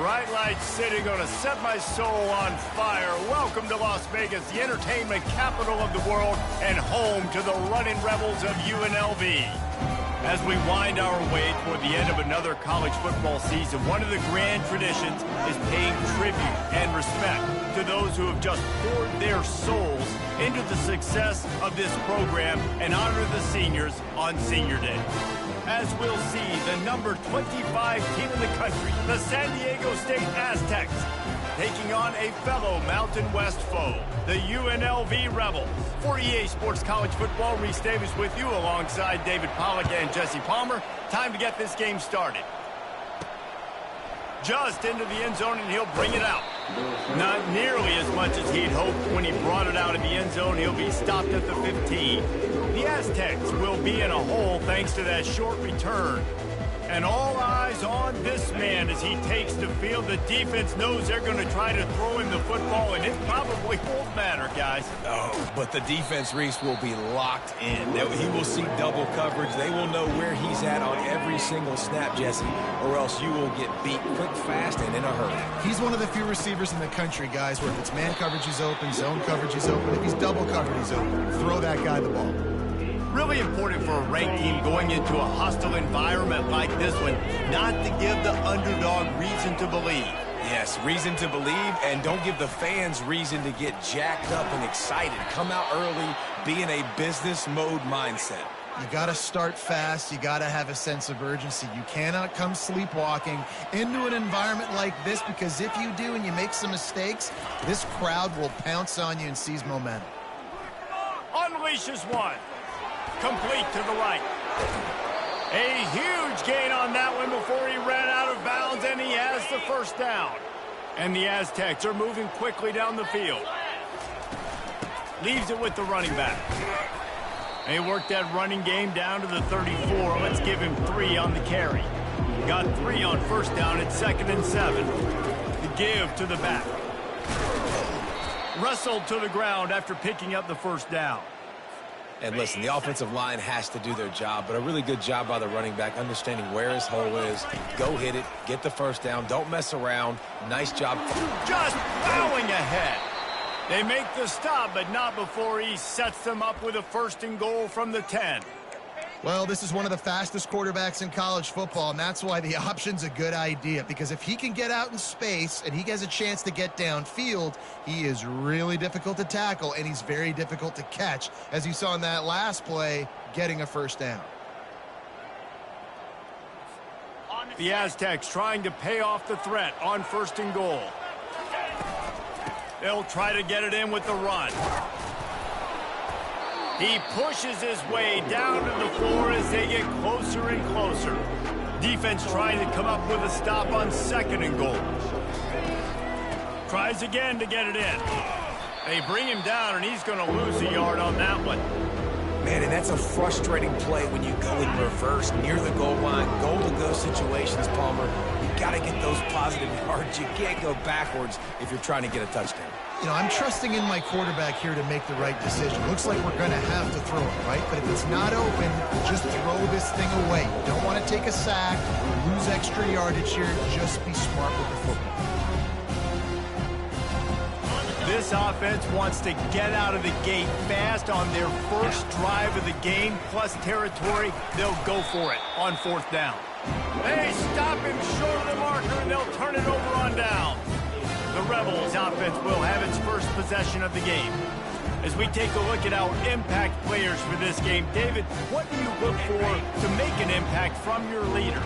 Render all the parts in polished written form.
bright lights city gonna set my soul on fire. Welcome to Las Vegas, the entertainment capital of the world and home to the running rebels of UNLV. As we wind our way toward the end of another college football season, one of the grand traditions is paying tribute and respect to those who have just poured their souls into the success of this program and honor the seniors on Senior Day. As we'll see, the number 25 team in the country, the San Diego State Aztecs, taking on a fellow Mountain West foe, the UNLV Rebels. For EA Sports College Football, Reese Davis with you alongside David Pollack and Jesse Palmer. Time to get this game started. Just into the end zone, and he'll bring it out. Not nearly as much as he'd hoped when he brought it out of the end zone. He'll be stopped at the 15. The Aztecs will be in a hole thanks to that short return. And all eyes on this man as he takes the field. The defense knows they're going to try to throw him the football, and it probably won't matter, guys. Oh, but the defense, Reese, will be locked in. He will see double coverage. They will know where he's at on every single snap, Jesse, or else you will get beat quick, fast, and in a hurry. He's one of the few receivers in the country, guys, where if it's man coverage, he's open, zone coverage, he's open. If he's double covered, he's open. Throw that guy the ball. Really important for a ranked team going into a hostile environment like this one, not to give the underdog reason to believe. Yes, reason to believe, and don't give the fans reason to get jacked up and excited. Come out early, be in a business mode mindset. You got to start fast. You got to have a sense of urgency. You cannot come sleepwalking into an environment like this, because if you do and you make some mistakes, this crowd will pounce on you and seize momentum. Unleashes one. Complete to the right. A huge gain on that one before he ran out of bounds, and he has the first down. And the Aztecs are moving quickly down the field. Leaves it with the running back. They worked that running game down to the 34. Let's give him 3 on the carry. Got 3 on first down at 2nd and 7. The give to the back. Wrestled to the ground after picking up the first down. And listen, the offensive line has to do their job, but a really good job by the running back, understanding where his hole is. Go hit it, get the first down, don't mess around. Nice job. Just plowing ahead. They make the stop, but not before he sets them up with a 1st and goal from the 10. Well, this is one of the fastest quarterbacks in college football, and that's why the option's a good idea, because if he can get out in space and he has a chance to get downfield, he is really difficult to tackle, and he's very difficult to catch, as you saw in that last play, getting a first down. The Aztecs trying to pay off the threat on 1st and goal. They'll try to get it in with the run. He pushes his way down to the floor as they get closer and closer. Defense trying to come up with a stop on 2nd and goal. Tries again to get it in. They bring him down, and he's going to lose a yard on that one. Man, and that's a frustrating play when you go in reverse near the goal line. Goal-to-go situations, Palmer. You got to get those positive yards. You can't go backwards if you're trying to get a touchdown. You know, I'm trusting in my quarterback here to make the right decision. Looks like we're going to have to throw it, right? But if it's not open, just throw this thing away. You don't want to take a sack, lose extra yardage here. Just be smart with the football. This offense wants to get out of the gate fast on their first drive of the game, plus territory. They'll go for it on 4th down. They stop him short of the marker, and they'll turn it over on down. The Rebels offense will have its first possession of the game. As we take a look at our impact players for this game, David, what do you look for to make an impact from your leaders?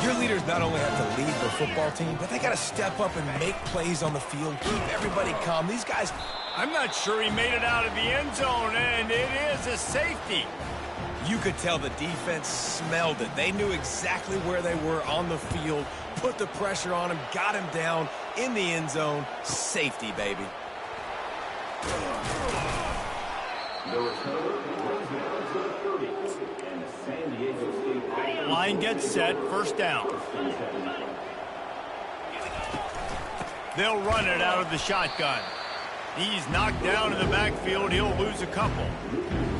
Your leaders not only have to lead the football team, but they got to step up and make plays on the field, keep everybody calm. These guys... I'm not sure he made it out of the end zone, and it is a safety. You could tell the defense smelled it. They knew exactly where they were on the field, put the pressure on him, got him down in the end zone. Safety, baby. Line gets set, 1st down. They'll run it out of the shotgun. He's knocked down in the backfield. He'll lose a couple.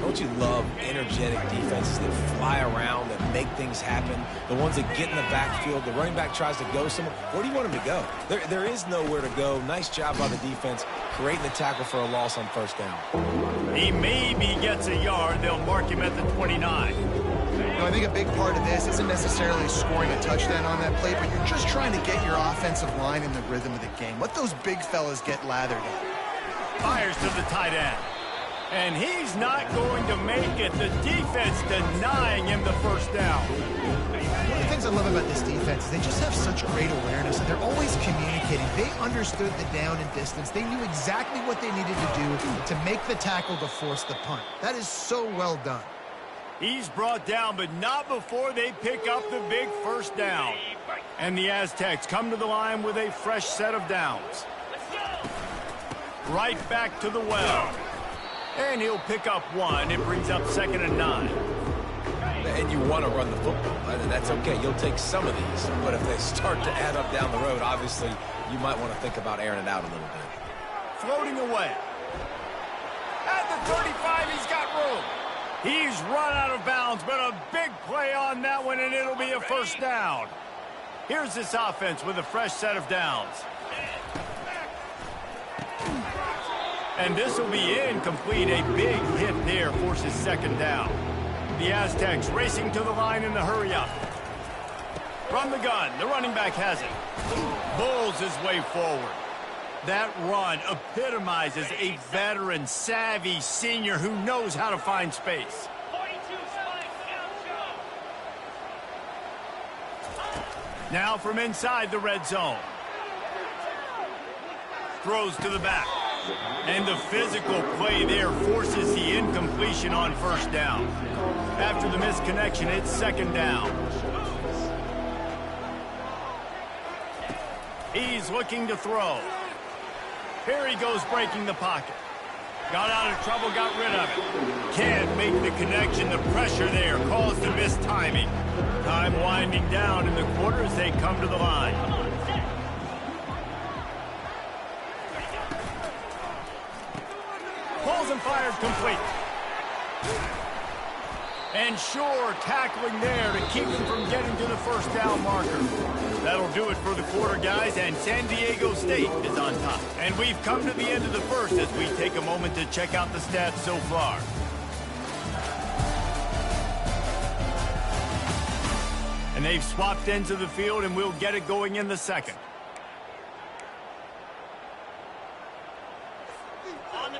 Don't you love energetic defenses that fly around, that make things happen? The ones that get in the backfield, the running back tries to go somewhere. Where do you want him to go? There is nowhere to go. Nice job by the defense, creating the tackle for a loss on first down. He maybe gets a yard. They'll mark him at the 29. I think a big part of this isn't necessarily scoring a touchdown on that play, but you're just trying to get your offensive line in the rhythm of the game. Let those big fellas get lathered in. Fires to the tight end. And he's not going to make it. The defense denying him the first down. One of the things I love about this defense is they just have such great awareness, and they're always communicating. They understood the down and distance. They knew exactly what they needed to do to make the tackle to force the punt. That is so well done. He's brought down, but not before they pick up the big first down. And the Aztecs come to the line with a fresh set of downs. Right back to the well. And he'll pick up one. It brings up 2nd and 9. And you want to run the football. That's okay. You'll take some of these. But if they start to add up down the road, obviously, you might want to think about airing it out a little bit. Floating away. At the 35, he's got room. He's run out of bounds, but a big play on that one, and it'll be a first down. Here's this offense with a fresh set of downs. And this will be incomplete. A big hit there forces 2nd down. The Aztecs racing to the line in the hurry-up. From the gun, the running back has it. Bulls his way forward. That run epitomizes a veteran, savvy senior who knows how to find space. Now from inside the red zone. Throws to the back. And the physical play there forces the incompletion on first down. After the misconnection, it's 2nd down. He's looking to throw. Here he goes breaking the pocket. Got out of trouble, got rid of it. Can't make the connection. The pressure there caused the mistiming. Time winding down in the quarter as they come to the line. Pulls and fires complete. And sure, tackling there to keep them from getting to the first down marker. That'll do it for the quarter, guys, and San Diego State is on top. And we've come to the end of the first as we take a moment to check out the stats so far. And they've swapped ends of the field, and we'll get it going in the second.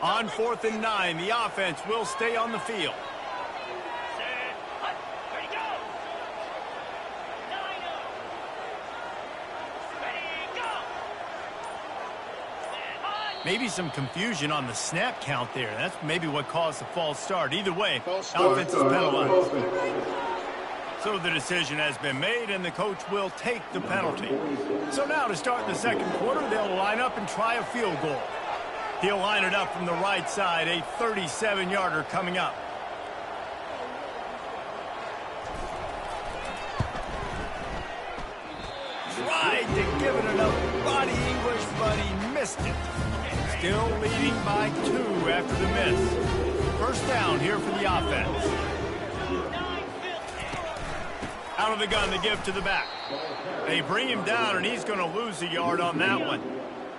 On 4th and 9, the offense will stay on the field. Maybe some confusion on the snap count there. That's maybe what caused the false start. Either way, offense is penalized. So the decision has been made, and the coach will take the penalty. So now to start the second quarter, they'll line up and try a field goal. He'll line it up from the right side, a 37-yarder coming up. Tried to give it enough body English, but he missed it. Still leading by 2 after the miss. First down here for the offense. Out of the gun, the give to the back. They bring him down, and he's going to lose a yard on that one.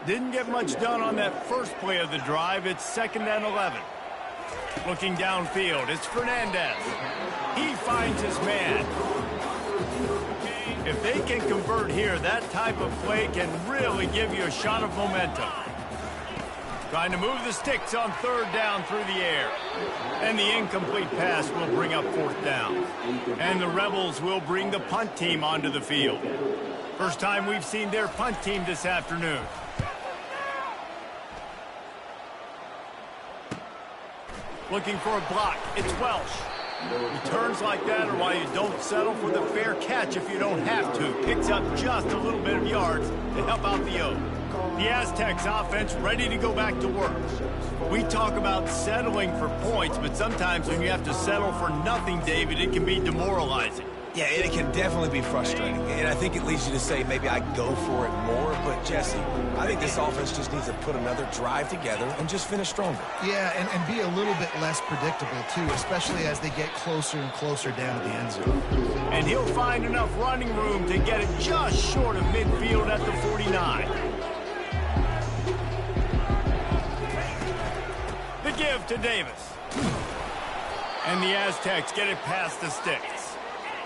Didn't get much done on that first play of the drive. It's 2nd and 11. Looking downfield, it's Fernandez. He finds his man. If they can convert here, that type of play can really give you a shot of momentum. Trying to move the sticks on 3rd down through the air. And the incomplete pass will bring up 4th down. And the Rebels will bring the punt team onto the field. First time we've seen their punt team this afternoon. Looking for a block. It's Welsh. Returns like that are why you don't settle for the fair catch if you don't have to. Picks up just a little bit of yards to help out the O. The Aztecs offense ready to go back to work. We talk about settling for points, but sometimes when you have to settle for nothing, David, it can be demoralizing. Yeah, it can definitely be frustrating, and I think it leads you to say maybe I go for it more, but Jesse, I think this offense just needs to put another drive together and just finish stronger. Yeah, and be a little bit less predictable, too, especially as they get closer and closer down to the end zone. And he'll find enough running room to get it just short of midfield at the 49. The give to Davis. And the Aztecs get it past the sticks.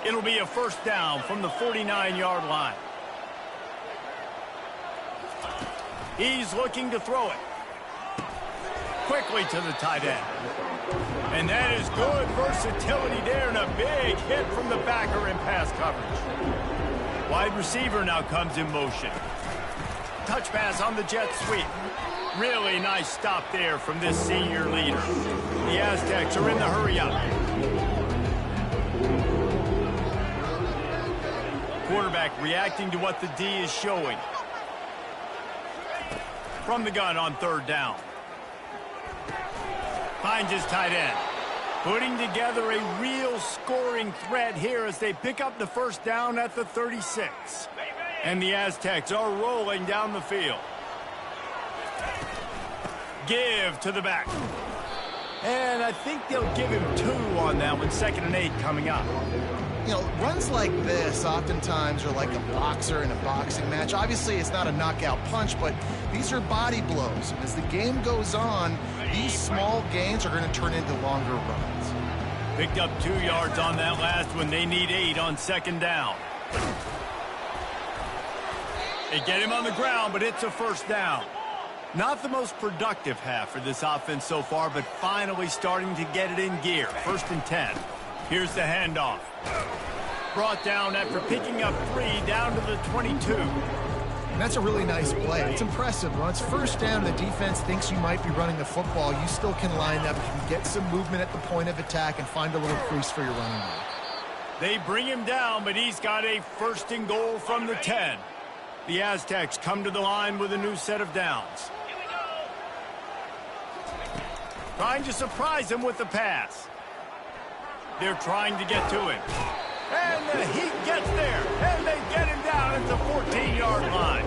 It'll be a first down from the 49-yard line. He's looking to throw it. Quickly to the tight end. And that is good versatility there and a big hit from the backer in pass coverage. Wide receiver now comes in motion. Touch pass on the jet sweep. Really nice stop there from this senior leader. The Aztecs are in the hurry-up. Quarterback reacting to what the D is showing. From the gun on third down. Finds his tight end. Putting together a real scoring threat here as they pick up the first down at the 36. And the Aztecs are rolling down the field. Give to the back. And I think they'll give him 2 on that one, 2nd and 8 coming up. You know, runs like this oftentimes are like a boxer in a boxing match. Obviously, it's not a knockout punch, but these are body blows. And as the game goes on, these small gains are going to turn into longer runs. Picked up 2 yards on that last one. They need 8 on 2nd down. They get him on the ground, but it's a first down. Not the most productive half for this offense so far, but finally starting to get it in gear. 1st and 10. Here's the handoff. Brought down after picking up 3 down to the 22. And that's a really nice play. It's impressive. When it's first down, the defense thinks you might be running the football. You still can line up. You can get some movement at the point of attack and find a little crease for your running back. They bring him down, but he's got a 1st and goal from the 10. The Aztecs come to the line with a new set of downs. Trying to surprise him with the pass. They're trying to get to him. And the Heat gets there. And they get him down at the 14-yard line.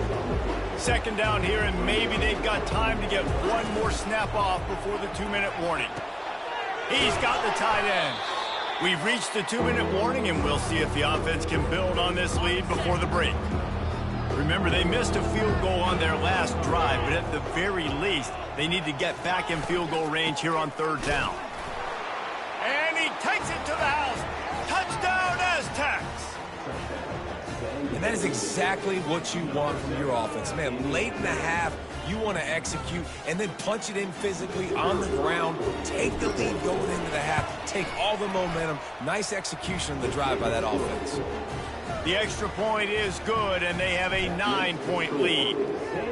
2nd down here, and maybe they've got time to get one more snap off before the 2-minute warning. He's got the tight end. We've reached the 2-minute warning, and we'll see if the offense can build on this lead before the break. Remember, they missed a field goal on their last drive, but at the very least, they need to get back in field goal range here on 3rd down. And he takes it to the house. Touchdown, Aztecs! And that is exactly what you want from your offense. Man, late in the half, you want to execute and then punch it in physically on the ground, take the lead going into the half, take all the momentum. Nice execution of the drive by that offense. The extra point is good, and they have a 9-point lead.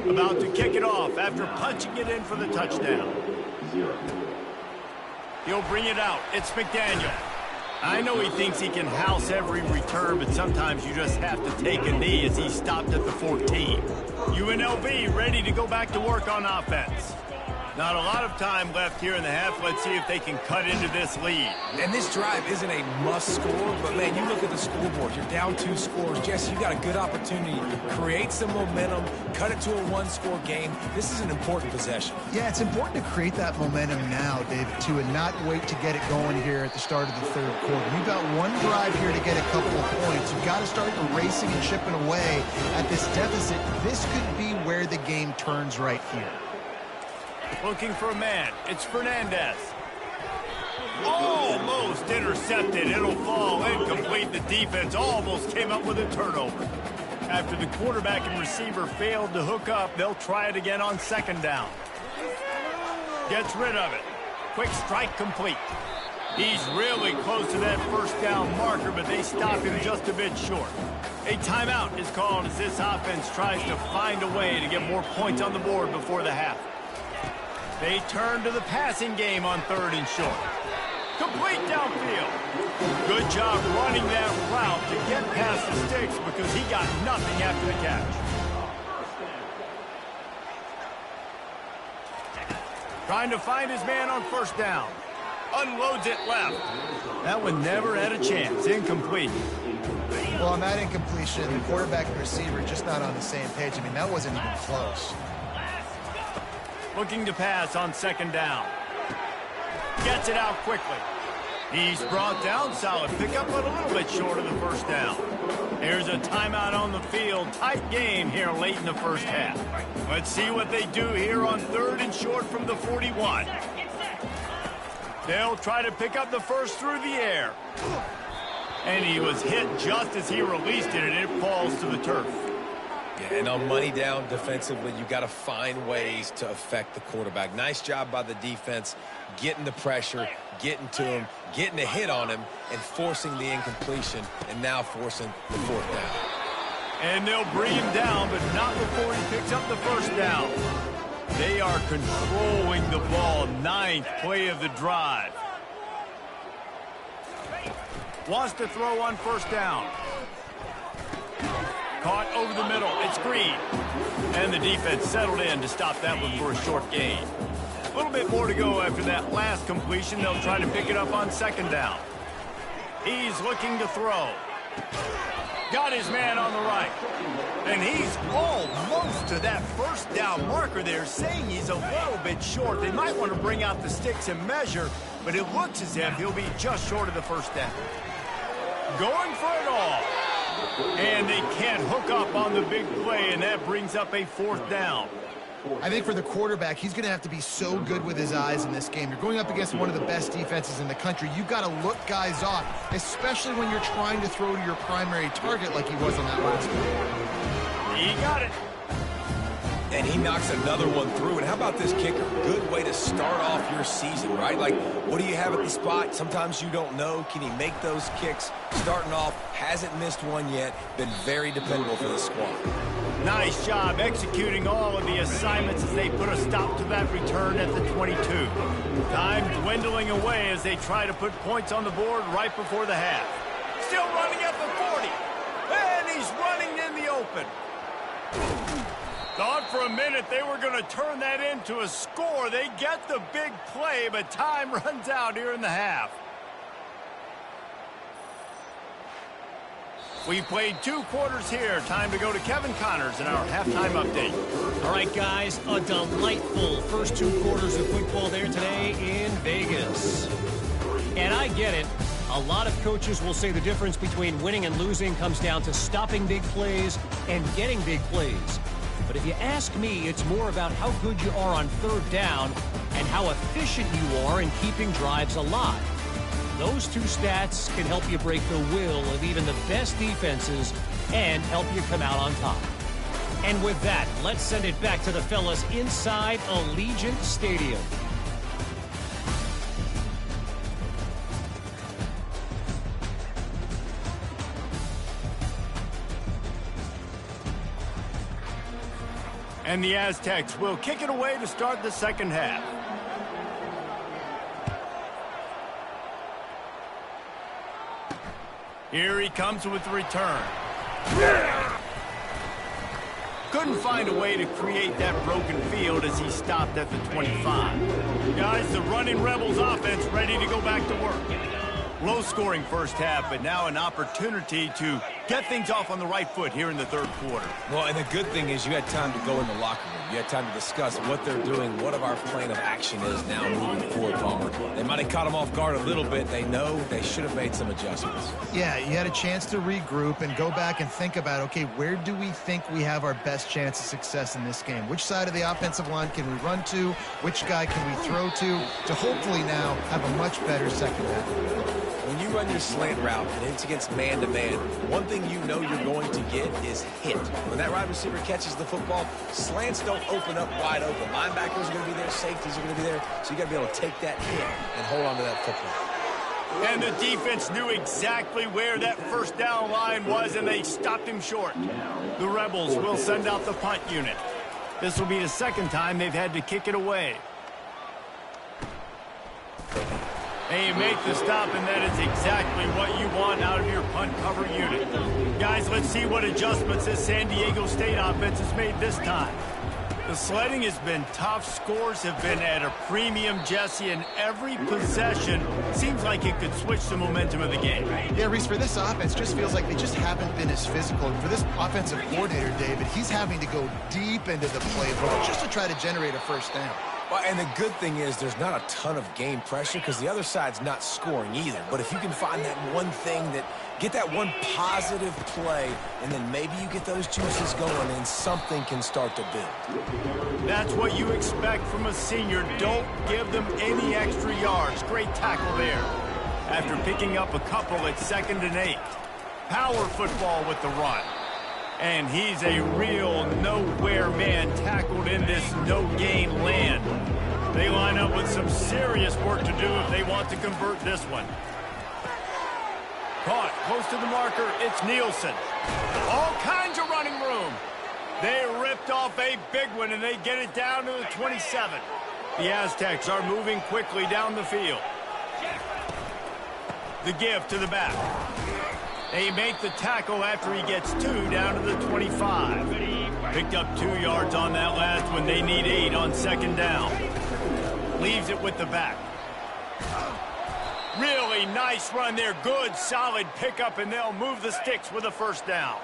About to kick it off after punching it in for the touchdown. He'll bring it out. It's McDaniel. I know he thinks he can house every return, but sometimes you just have to take a knee as he stopped at the 14. UNLV ready to go back to work on offense. Not a lot of time left here in the half. Let's see if they can cut into this lead. And this drive isn't a must score, but man, you look at the scoreboard. You're down 2 scores. Jesse, you got a good opportunity to create some momentum, cut it to a 1-score game. This is an important possession. Yeah, it's important to create that momentum now, David, too, and not wait to get it going here at the start of the 3rd quarter. You've got one drive here to get a couple of points. You've got to start racing and chipping away at this deficit. This could be where the game turns right here. Looking for a man. It's Fernandez. Almost intercepted. It'll fall incomplete. The defense almost came up with a turnover. After the quarterback and receiver failed to hook up, they'll try it again on 2nd down. Gets rid of it. Quick strike complete. He's really close to that 1st down marker, but they stop him just a bit short. A timeout is called as this offense tries to find a way to get more points on the board before the half. They turn to the passing game on 3rd and short. Complete downfield. Good job running that route to get past the sticks because he got nothing after the catch. Trying to find his man on 1st down. Unloads it left. That one never had a chance. Incomplete. Well, on that incompletion, the quarterback and receiver just not on the same page. I mean, that wasn't even close. Looking to pass on second down. Gets it out quickly. He's brought down. Solid pickup, but a little bit short of the first down. Here's a timeout on the field. Tight game here late in the first half. Let's see what they do here on 3rd and short from the 41. They'll try to pick up the first through the air. And he was hit just as he released it, and it falls to the turf. Yeah, and on money down defensively, you got to find ways to affect the quarterback. Nice job by the defense, getting the pressure, getting to him, getting a hit on him, and forcing the incompletion, and now forcing the 4th down. And they'll bring him down, but not before he picks up the first down. They are controlling the ball. 9th play of the drive. Wants to throw on first down. Caught over the middle. It's Green. And the defense settled in to stop that one for a short gain. A little bit more to go after that last completion. They'll try to pick it up on second down. He's looking to throw. Got his man on the right. And he's almost to that first down marker there, saying he's a little bit short. They might want to bring out the sticks and measure, but it looks as if he'll be just short of the first down. Going for it all. And they can't hook up on the big play, and that brings up a 4th down. I think for the quarterback, he's going to have to be so good with his eyes in this game. You're going up against one of the best defenses in the country. You've got to look guys off, especially when you're trying to throw to your primary target like he was on that last one. He got it. And he knocks another one through. And how about this kicker? Good way to start off your season, right? Like, what do you have at the spot? Sometimes you don't know. Can he make those kicks? Starting off, hasn't missed one yet. Been very dependable for the squad. Nice job executing all of the assignments as they put a stop to that return at the 22. Time dwindling away as they try to put points on the board right before the half. Still running at the 40. And he's running in the open. Thought for a minute they were going to turn that into a score. They get the big play, but time runs out here in the half. We played 2 quarters here. Time to go to Kevin Connors in our halftime update. All right, guys, a delightful first 2 quarters of football there today in Vegas. And I get it. A lot of coaches will say the difference between winning and losing comes down to stopping big plays and getting big plays. But if you ask me, it's more about how good you are on 3rd down and how efficient you are in keeping drives alive. Those 2 stats can help you break the will of even the best defenses and help you come out on top. And with that, let's send it back to the fellas inside Allegiant Stadium. And the Aztecs will kick it away to start the second half. Here he comes with the return. Couldn't find a way to create that broken field as he stopped at the 25. Guys, the running Rebels offense ready to go back to work. Low-scoring first half, but now an opportunity to get things off on the right foot here in the 3rd quarter. Well, and the good thing is you had time to go in the locker room. You had time to discuss what they're doing, what our plan of action is now moving forward, Palmer. They might have caught them off guard a little bit. They know they should have made some adjustments. Yeah, you had a chance to regroup and go back and think about, okay, where do we think we have our best chance of success in this game? Which side of the offensive line can we run to? Which guy can we throw to hopefully now have a much better second half? When you run your slant route and it's against man-to-man, one thing you know you're going to get is hit. When that wide receiver catches the football, slants don't open up wide open. Linebackers are going to be there, safeties are going to be there, so you got to be able to take that hit and hold on to that football. And the defense knew exactly where that first down line was, and they stopped him short. The Rebels will send out the punt unit. This will be the 2nd time they've had to kick it away. They make the stop, and that is exactly what you want out of your punt cover unit. Guys, let's see what adjustments this San Diego State offense has made this time. The sledding has been tough. Scores have been at a premium, Jesse, and every possession seems like it could switch the momentum of the game. Yeah, Reese, for this offense, just feels like they just haven't been as physical. And for this offensive coordinator, David, he's having to go deep into the playbook just to try to generate a first down. Well, and the good thing is there's not a ton of game pressure because the other side's not scoring either. But if you can find that one thing get that one positive play, and then maybe you get those juices going and something can start to build. That's what you expect from a senior. Don't give them any extra yards. Great tackle there. After picking up a couple at 2nd and 8. Power football with the run. And he's a real nowhere man tackled in this no-gain land. They line up with some serious work to do if they want to convert this one. Caught close to the marker, it's Nielsen. All kinds of running room. They ripped off a big one, and they get it down to the 27. The Aztecs are moving quickly down the field. The give to the back. They make the tackle after he gets 2 down to the 25. Picked up 2 yards on that last one. They need 8 on 2nd down. Leaves it with the back. Really nice run there. Good, solid pickup, and they'll move the sticks with a first down.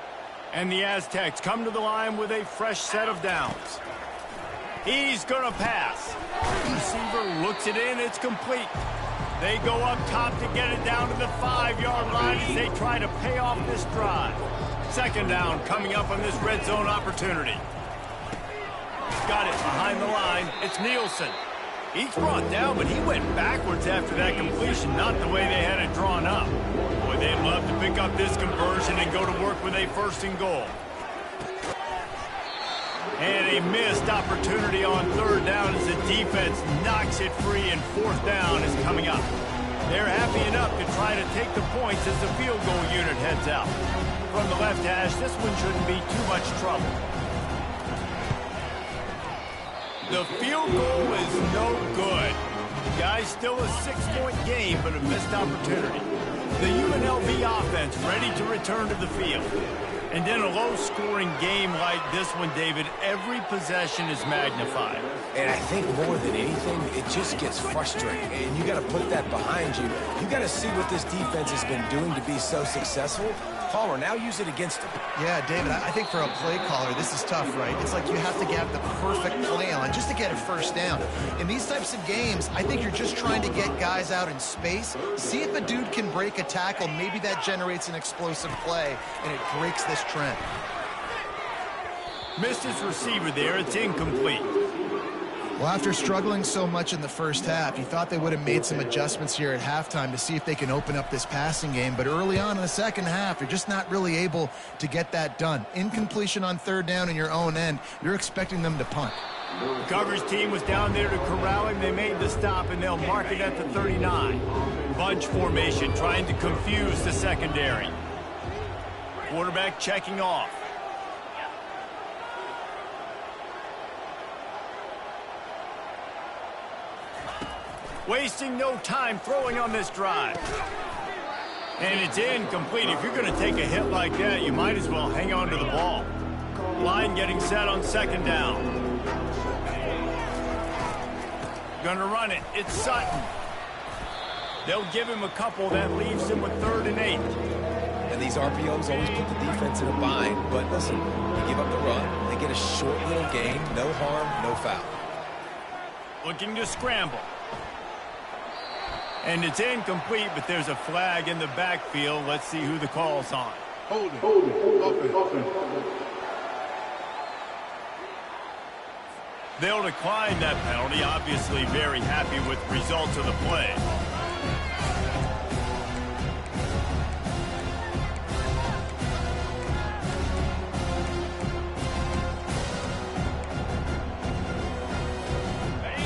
And the Aztecs come to the line with a fresh set of downs. He's going to pass. Receiver looks it in. It's complete. They go up top to get it down to the 5-yard line as they try to pay off this drive. 2nd down coming up on this red zone opportunity. Got it behind the line. It's Nielsen. He's brought down, but he went backwards after that completion, not the way they had it drawn up. Boy, they'd love to pick up this conversion and go to work with a 1st and goal. And a missed opportunity on 3rd down as the defense knocks it free, and 4th down is coming up. They're happy enough to try to take the points as the field goal unit heads out. From the left hash, this one shouldn't be too much trouble. The field goal is no good. Guys, still a 6-point game, but a missed opportunity. The UNLV offense ready to return to the field. And in a low-scoring game like this one, David, every possession is magnified. And I think more than anything, it just gets frustrating. And you got to put that behind you. You got to see what this defense has been doing to be so successful. Palmer, now use it against him. Yeah, David, I think for a play caller, this is tough, right? It's like you have to get the perfect play on just to get a first down. In these types of games, I think you're just trying to get guys out in space, see if a dude can break a tackle. Maybe that generates an explosive play, and it breaks this trend. Missed his receiver there. It's incomplete. Well, after struggling so much in the first half, you thought they would have made some adjustments here at halftime to see if they can open up this passing game. But early on in the second half, you're just not really able to get that done. Incompletion on 3rd down in your own end, you're expecting them to punt. The coverage team was down there to corral him. They made the stop, and they'll mark it at the 39. Bunch formation trying to confuse the secondary. Quarterback checking off. Wasting no time throwing on this drive. And it's incomplete. If you're going to take a hit like that, you might as well hang on to the ball. Line getting set on 2nd down. Going to run it. It's Sutton. They'll give him a couple. That leaves him with 3rd and 8. And these RPOs always put the defense in a bind. But listen, you give up the run, they get a short little gain. No harm, no foul. Looking to scramble. And it's incomplete, but there's a flag in the backfield. Let's see who the call's on. Hold it. Open. They'll decline that penalty. Obviously very happy with the results of the play.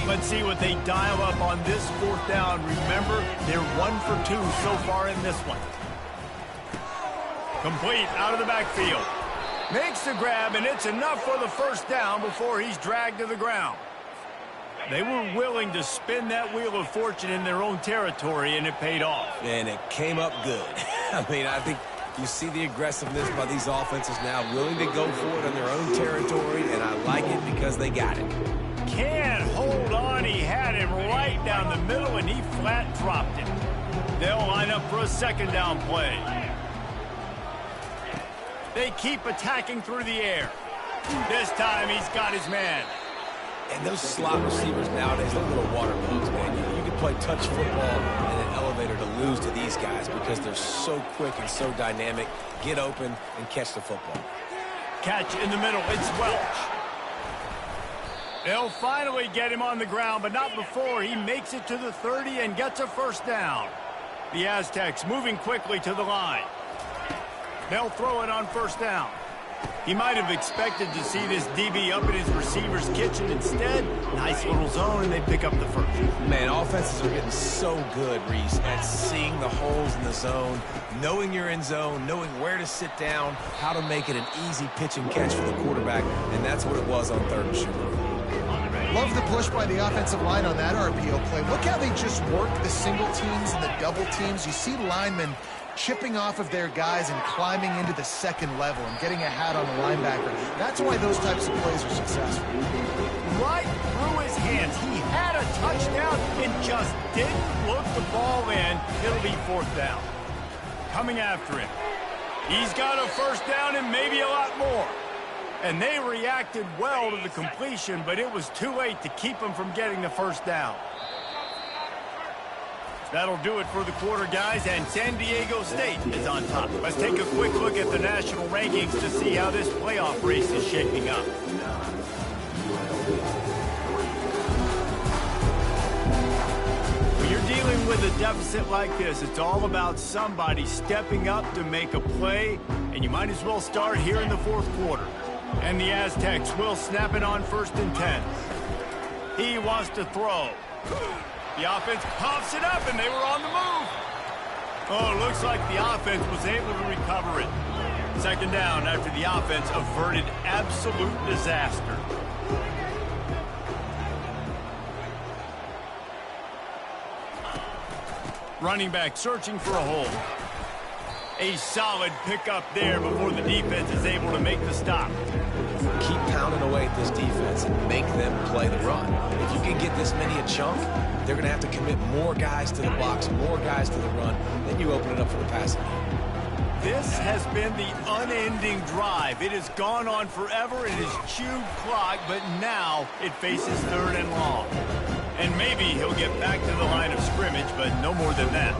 Let's see what they dial up on this 4th down. Remember, they're 1 for 2 so far in this one. Complete out of the backfield. Makes the grab, and it's enough for the first down before he's dragged to the ground. They were willing to spin that wheel of fortune in their own territory, and it paid off. And it came up good. I mean, I think You see the aggressiveness by these offenses now, willing to go for it on their own territory, and I like it because they got it. Can't hold on. He had him right down the middle, and he flat dropped it. They'll line up for a second down play. They keep attacking through the air. This time he's got his man. And those slot receivers nowadays, they're little water bugs, man. You can play touch football in an elevator to lose to these guys because they're so quick and so dynamic. Get open and catch the football. Catch in the middle. It's Welch. They'll finally get him on the ground, but not before he makes it to the 30 and gets a first down. The Aztecs moving quickly to the line. They'll throw it on first down. He might have expected to see this DB up in his receiver's kitchen. Instead, nice little zone, and they pick up the first. Man, offenses are getting so good, Reese, at seeing the holes in the zone, knowing you're in zone, knowing where to sit down, how to make it an easy pitch and catch for the quarterback, and that's what it was on 3rd and short. Love the push by the offensive line on that RPO play. Look how they just work the single teams and the double teams. You see linemen chipping off of their guys and climbing into the second level and getting a hat on the linebacker. That's why those types of plays are successful. Right through his hands. He had a touchdown and just didn't look the ball in. It'll be 4th down. Coming after him. He's got a first down and maybe a lot more. And they reacted well to the completion, but it was too late to keep him from getting the first down. That'll do it for the quarter, guys, and San Diego State is on top. Let's take a quick look at the national rankings to see how this playoff race is shaping up. When you're dealing with a deficit like this, it's all about somebody stepping up to make a play, and you might as well start here in the 4th quarter. And the Aztecs will snap it on 1st and 10. He wants to throw. The offense pops it up, and they were on the move. Oh, looks like the offense was able to recover it. 2nd down after the offense averted absolute disaster. Running back searching for a hole. A solid pickup there before the defense is able to make the stop. Keep pounding away at this defense and make them play the run. If you can get this many a chunk, they're going to have to commit more guys to the box, more guys to the run. Then you open it up for the passing game. This has been the unending drive. It has gone on forever. It has chewed clock, but now it faces 3rd and long. And maybe he'll get back to the line of scrimmage, but no more than that.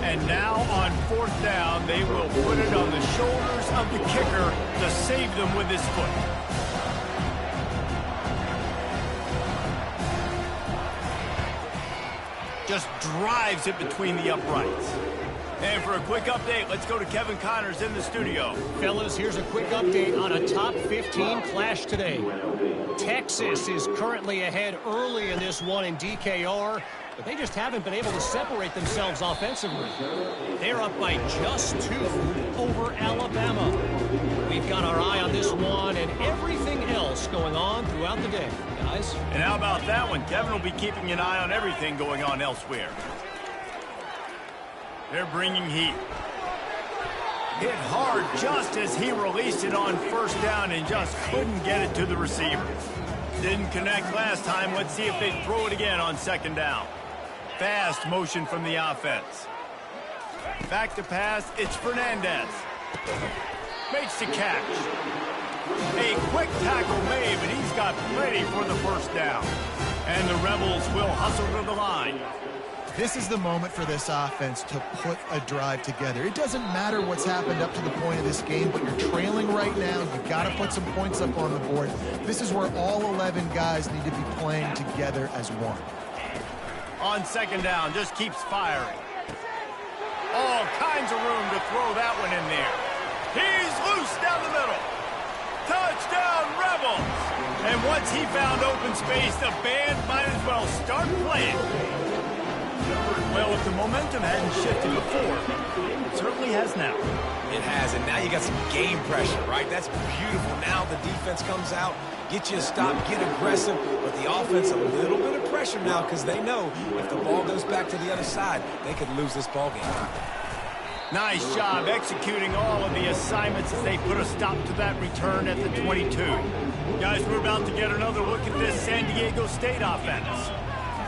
And now on 4th down, they will put it on the shoulders of the kicker to save them with his foot. Just drives it between the uprights. And for a quick update, let's go to Kevin Connors in the studio. Fellas, here's a quick update on a top 15 clash today. Texas is currently ahead early in this one in DKR, but they just haven't been able to separate themselves offensively. They're up by just 2 over Alabama. We've got our eye on this one and everything else going on throughout the day, guys. And how about that one? Kevin will be keeping an eye on everything going on elsewhere. They're bringing heat. Hit hard just as he released it on 1st down and just couldn't get it to the receiver. Didn't connect last time. Let's see if they throw it again on 2nd down. Fast motion from the offense. Back to pass. It's Fernandez. Makes the catch. A quick tackle made, but he's got plenty for the 1st down. And the Rebels will hustle to the line. This is the moment for this offense to put a drive together. It doesn't matter what's happened up to the point of this game, but you're trailing right now. You've got to put some points up on the board. This is where all 11 guys need to be playing together as one. On 2nd down, just keeps firing. All kinds of room to throw that one in there. He's loose down the middle. Touchdown, Rebels! And once he found open space, the band might as well start playing. Well, if the momentum hadn't shifted before, it certainly has now. It has, and now you got some game pressure, right? That's beautiful. Now the defense comes out, get you a stop, get aggressive, but the offense a little bit of pressure now because they know if the ball goes back to the other side, they could lose this ball game. Nice job executing all of the assignments as they put a stop to that return at the 22. Guys, we're about to get another look at this San Diego State offense.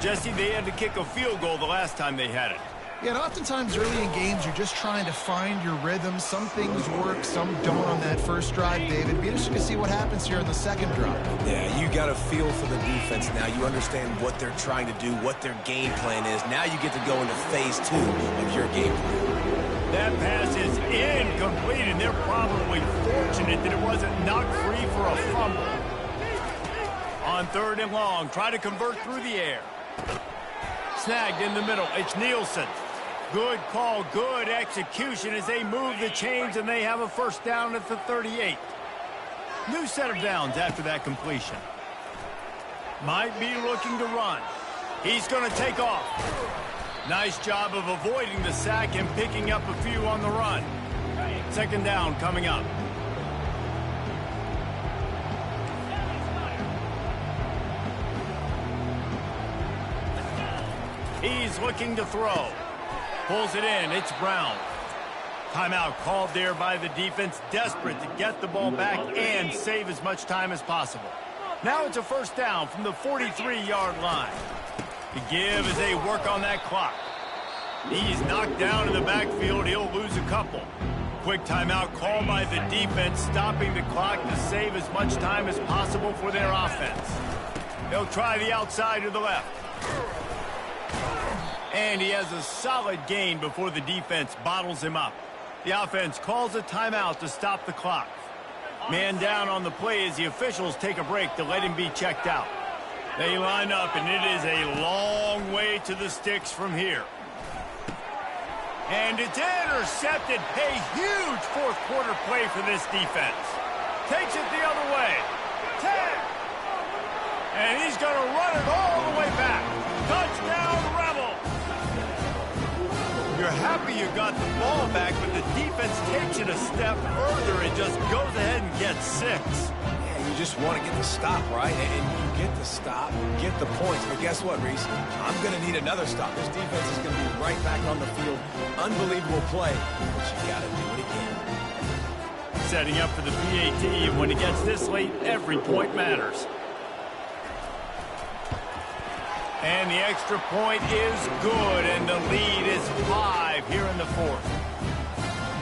Jesse, they had to kick a field goal the last time they had it. Yeah, and oftentimes early in games, you're just trying to find your rhythm. Some things work, some don't on that first drive, David. Be interested to see what happens here in the second drive. Yeah, you got a feel for the defense now. You understand what they're trying to do, what their game plan is. Now you get to go into phase 2 of your game plan. That pass is incomplete, and they're probably fortunate that it wasn't knocked free for a fumble. On 3rd and long, try to convert through the air. Snagged in the middle. It's Nielsen. Good call, good execution as they move the chains, and they have a first down at the 38. New set of downs after that completion. Might be looking to run. He's going to take off. Nice job of avoiding the sack and picking up a few on the run. Second down coming up. He's looking to throw. Pulls it in. It's Brown. Timeout called there by the defense, desperate to get the ball back and save as much time as possible. Now it's a first down from the 43-yard line. The give as they work on that clock. He's knocked down in the backfield. He'll lose a couple. Quick timeout called by the defense, stopping the clock to save as much time as possible for their offense. They'll try the outside to the left. And he has a solid gain before the defense bottles him up. The offense calls a timeout to stop the clock. Man down on the play as the officials take a break to let him be checked out. They line up, and it is a long way to the sticks from here. And it's intercepted. A huge fourth quarter play for this defense. Takes it the other way. 10. And he's going to run it all the way back. Touchdown, Rebels. You're happy you got the ball back, but the defense takes it a step further and just goes ahead and gets 6. Yeah, you just want to get the stop, right? And you get the stop, get the points. But guess what, Reese? I'm going to need another stop. This defense is going to be right back on the field. Unbelievable play, but you got to do it again. Setting up for the PAT, and when it gets this late, every point matters. And the extra point is good, and the lead is 5 here in the fourth.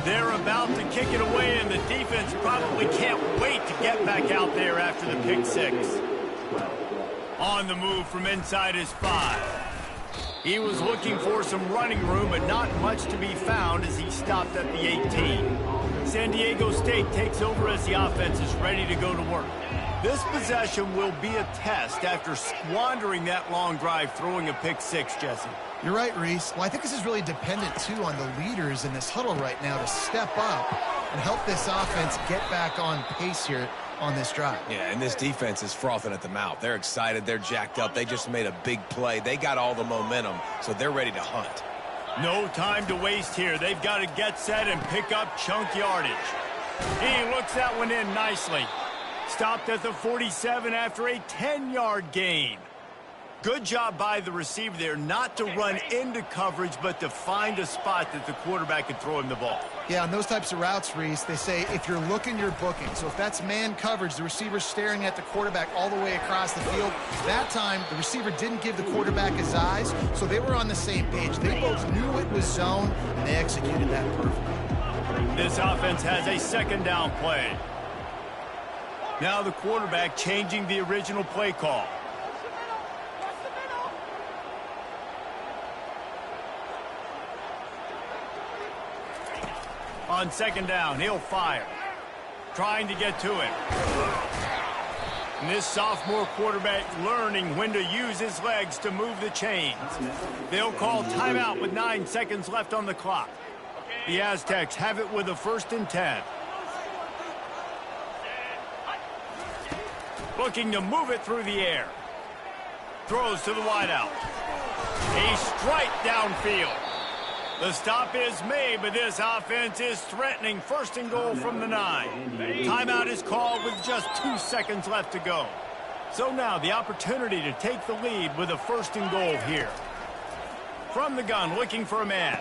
They're about to kick it away, and the defense probably can't wait to get back out there after the pick 6. On the move from inside his 5. He was looking for some running room, but not much to be found as he stopped at the 18. San Diego State takes over as the offense is ready to go to work. This possession will be a test after squandering that long drive throwing a pick 6, Jesse. You're right, Reese. Well, I think this is really dependent, too, on the leaders in this huddle right now to step up and help this offense get back on pace here on this drive. Yeah, and this defense is frothing at the mouth. They're excited. They're jacked up. They just made a big play. They got all the momentum, so they're ready to hunt. No time to waste here. They've got to get set and pick up chunk yardage. He looks that one in nicely. Stopped at the 47 after a 10-yard gain. Good job by the receiver there not to run into coverage, but to find a spot that the quarterback could throw him the ball. Yeah, on those types of routes, Reese, they say if you're looking, you're booking. So if that's man coverage, the receiver's staring at the quarterback all the way across the field. That time, the receiver didn't give the quarterback his eyes, so they were on the same page. They both knew it was zone, and they executed that perfectly. This offense has a second down play. Now the quarterback changing the original play call. On second down, he'll fire. Trying to get to it. And this sophomore quarterback learning when to use his legs to move the chains. They'll call timeout with 9 seconds left on the clock. The Aztecs have it with a 1st and 10. Looking to move it through the air. Throws to the wideout. A strike downfield. The stop is made, but this offense is threatening 1st and goal from the 9. Timeout is called with just 2 seconds left to go. So now the opportunity to take the lead with a 1st and goal here. From the gun, looking for a man.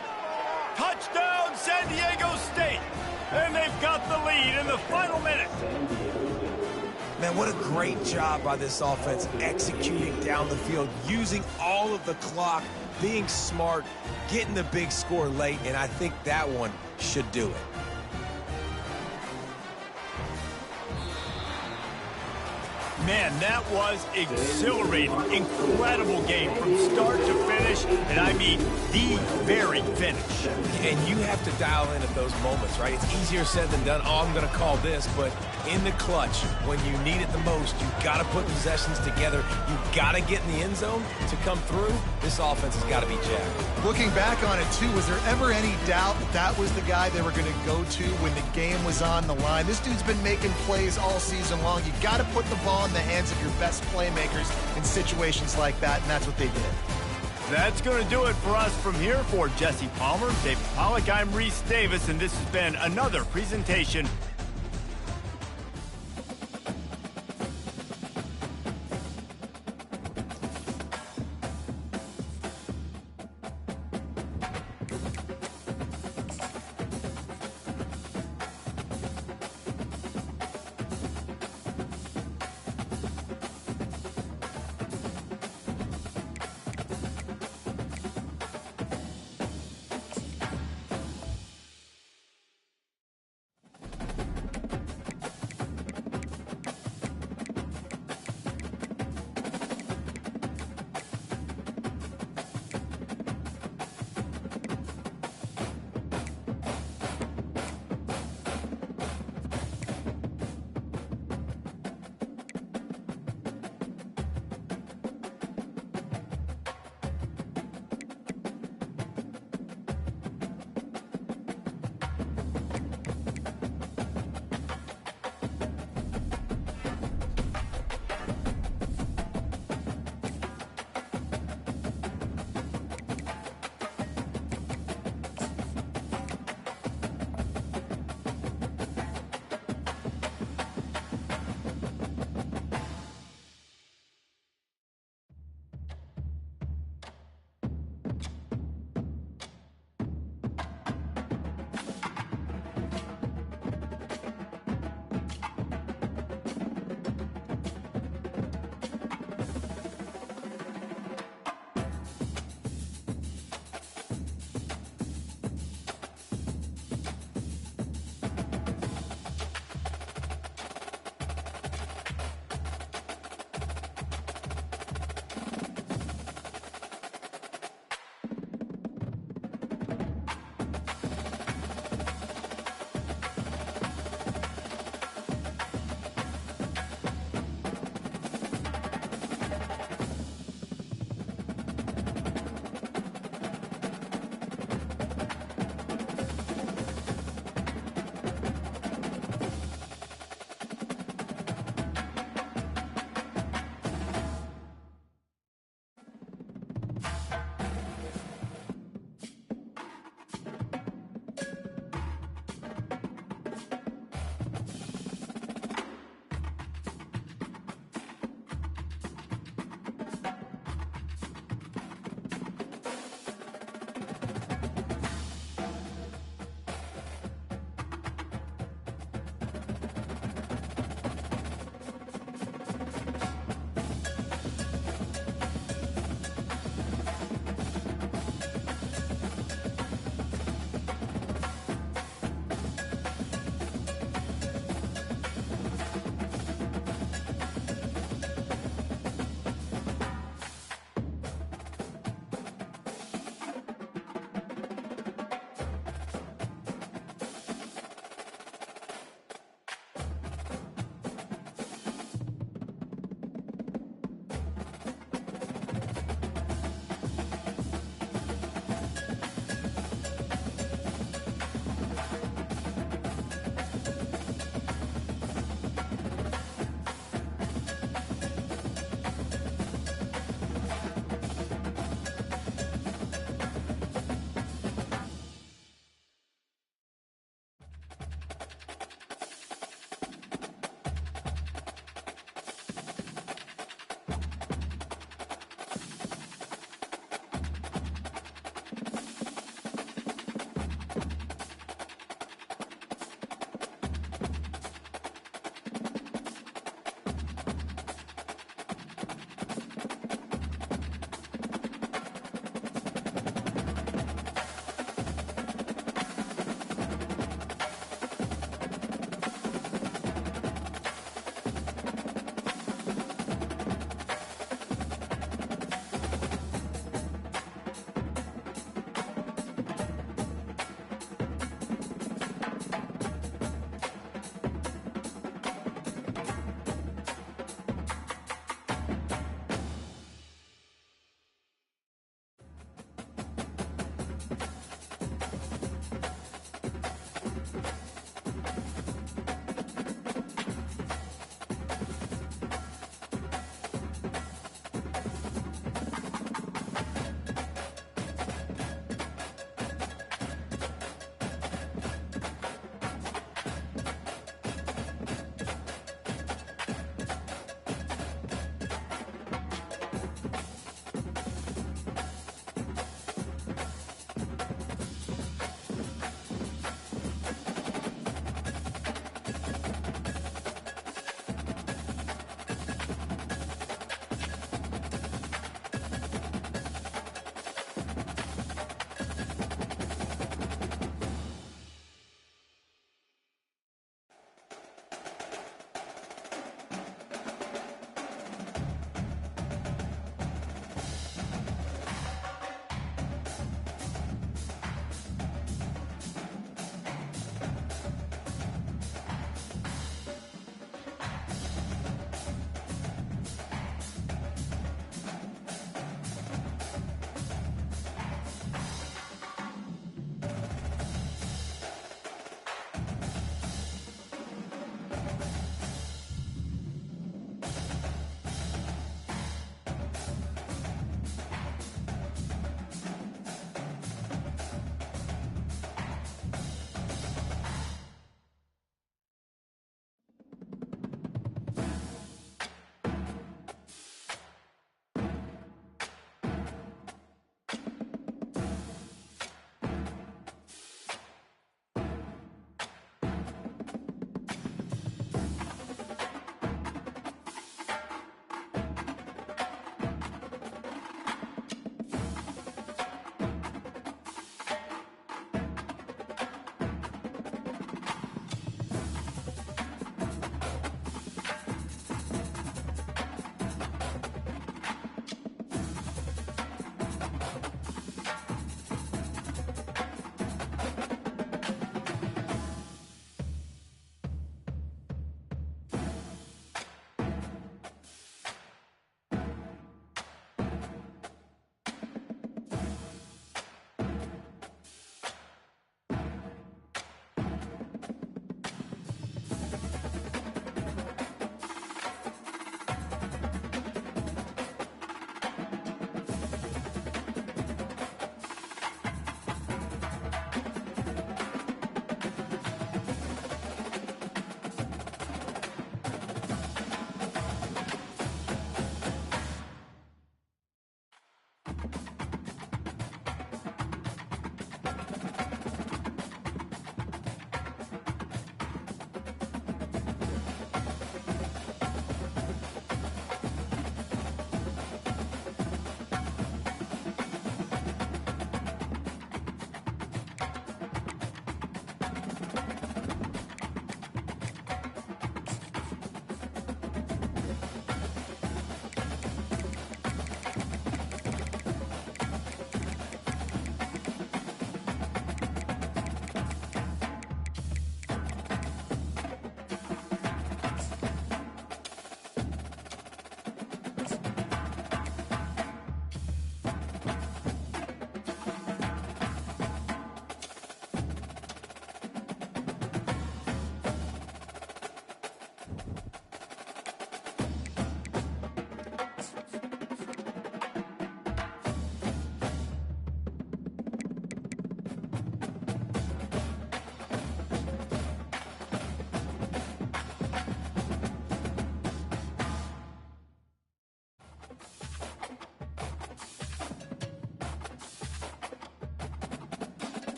Touchdown, San Diego State! And they've got the lead in the final minute. Man, what a great job by this offense executing down the field, using all of the clock, being smart, getting the big score late, and I think that one should do it. Man, that was exhilarating. Incredible game from start to finish, and I mean the very finish. And you have to dial in at those moments, right? It's easier said than done. Oh, I'm going to call this, but in the clutch, when you need it the most, you've got to put possessions together. You've got to get in the end zone to come through. This offense has got to be jacked. Looking back on it, too, was there ever any doubt that was the guy they were going to go to when the game was on the line? This dude's been making plays all season long. You got to put the ball in the hands of your best playmakers in situations like that, and that's what they did. That's going to do it for us from here. For Jesse Palmer, David Pollack, I'm Reese Davis, and this has been another presentation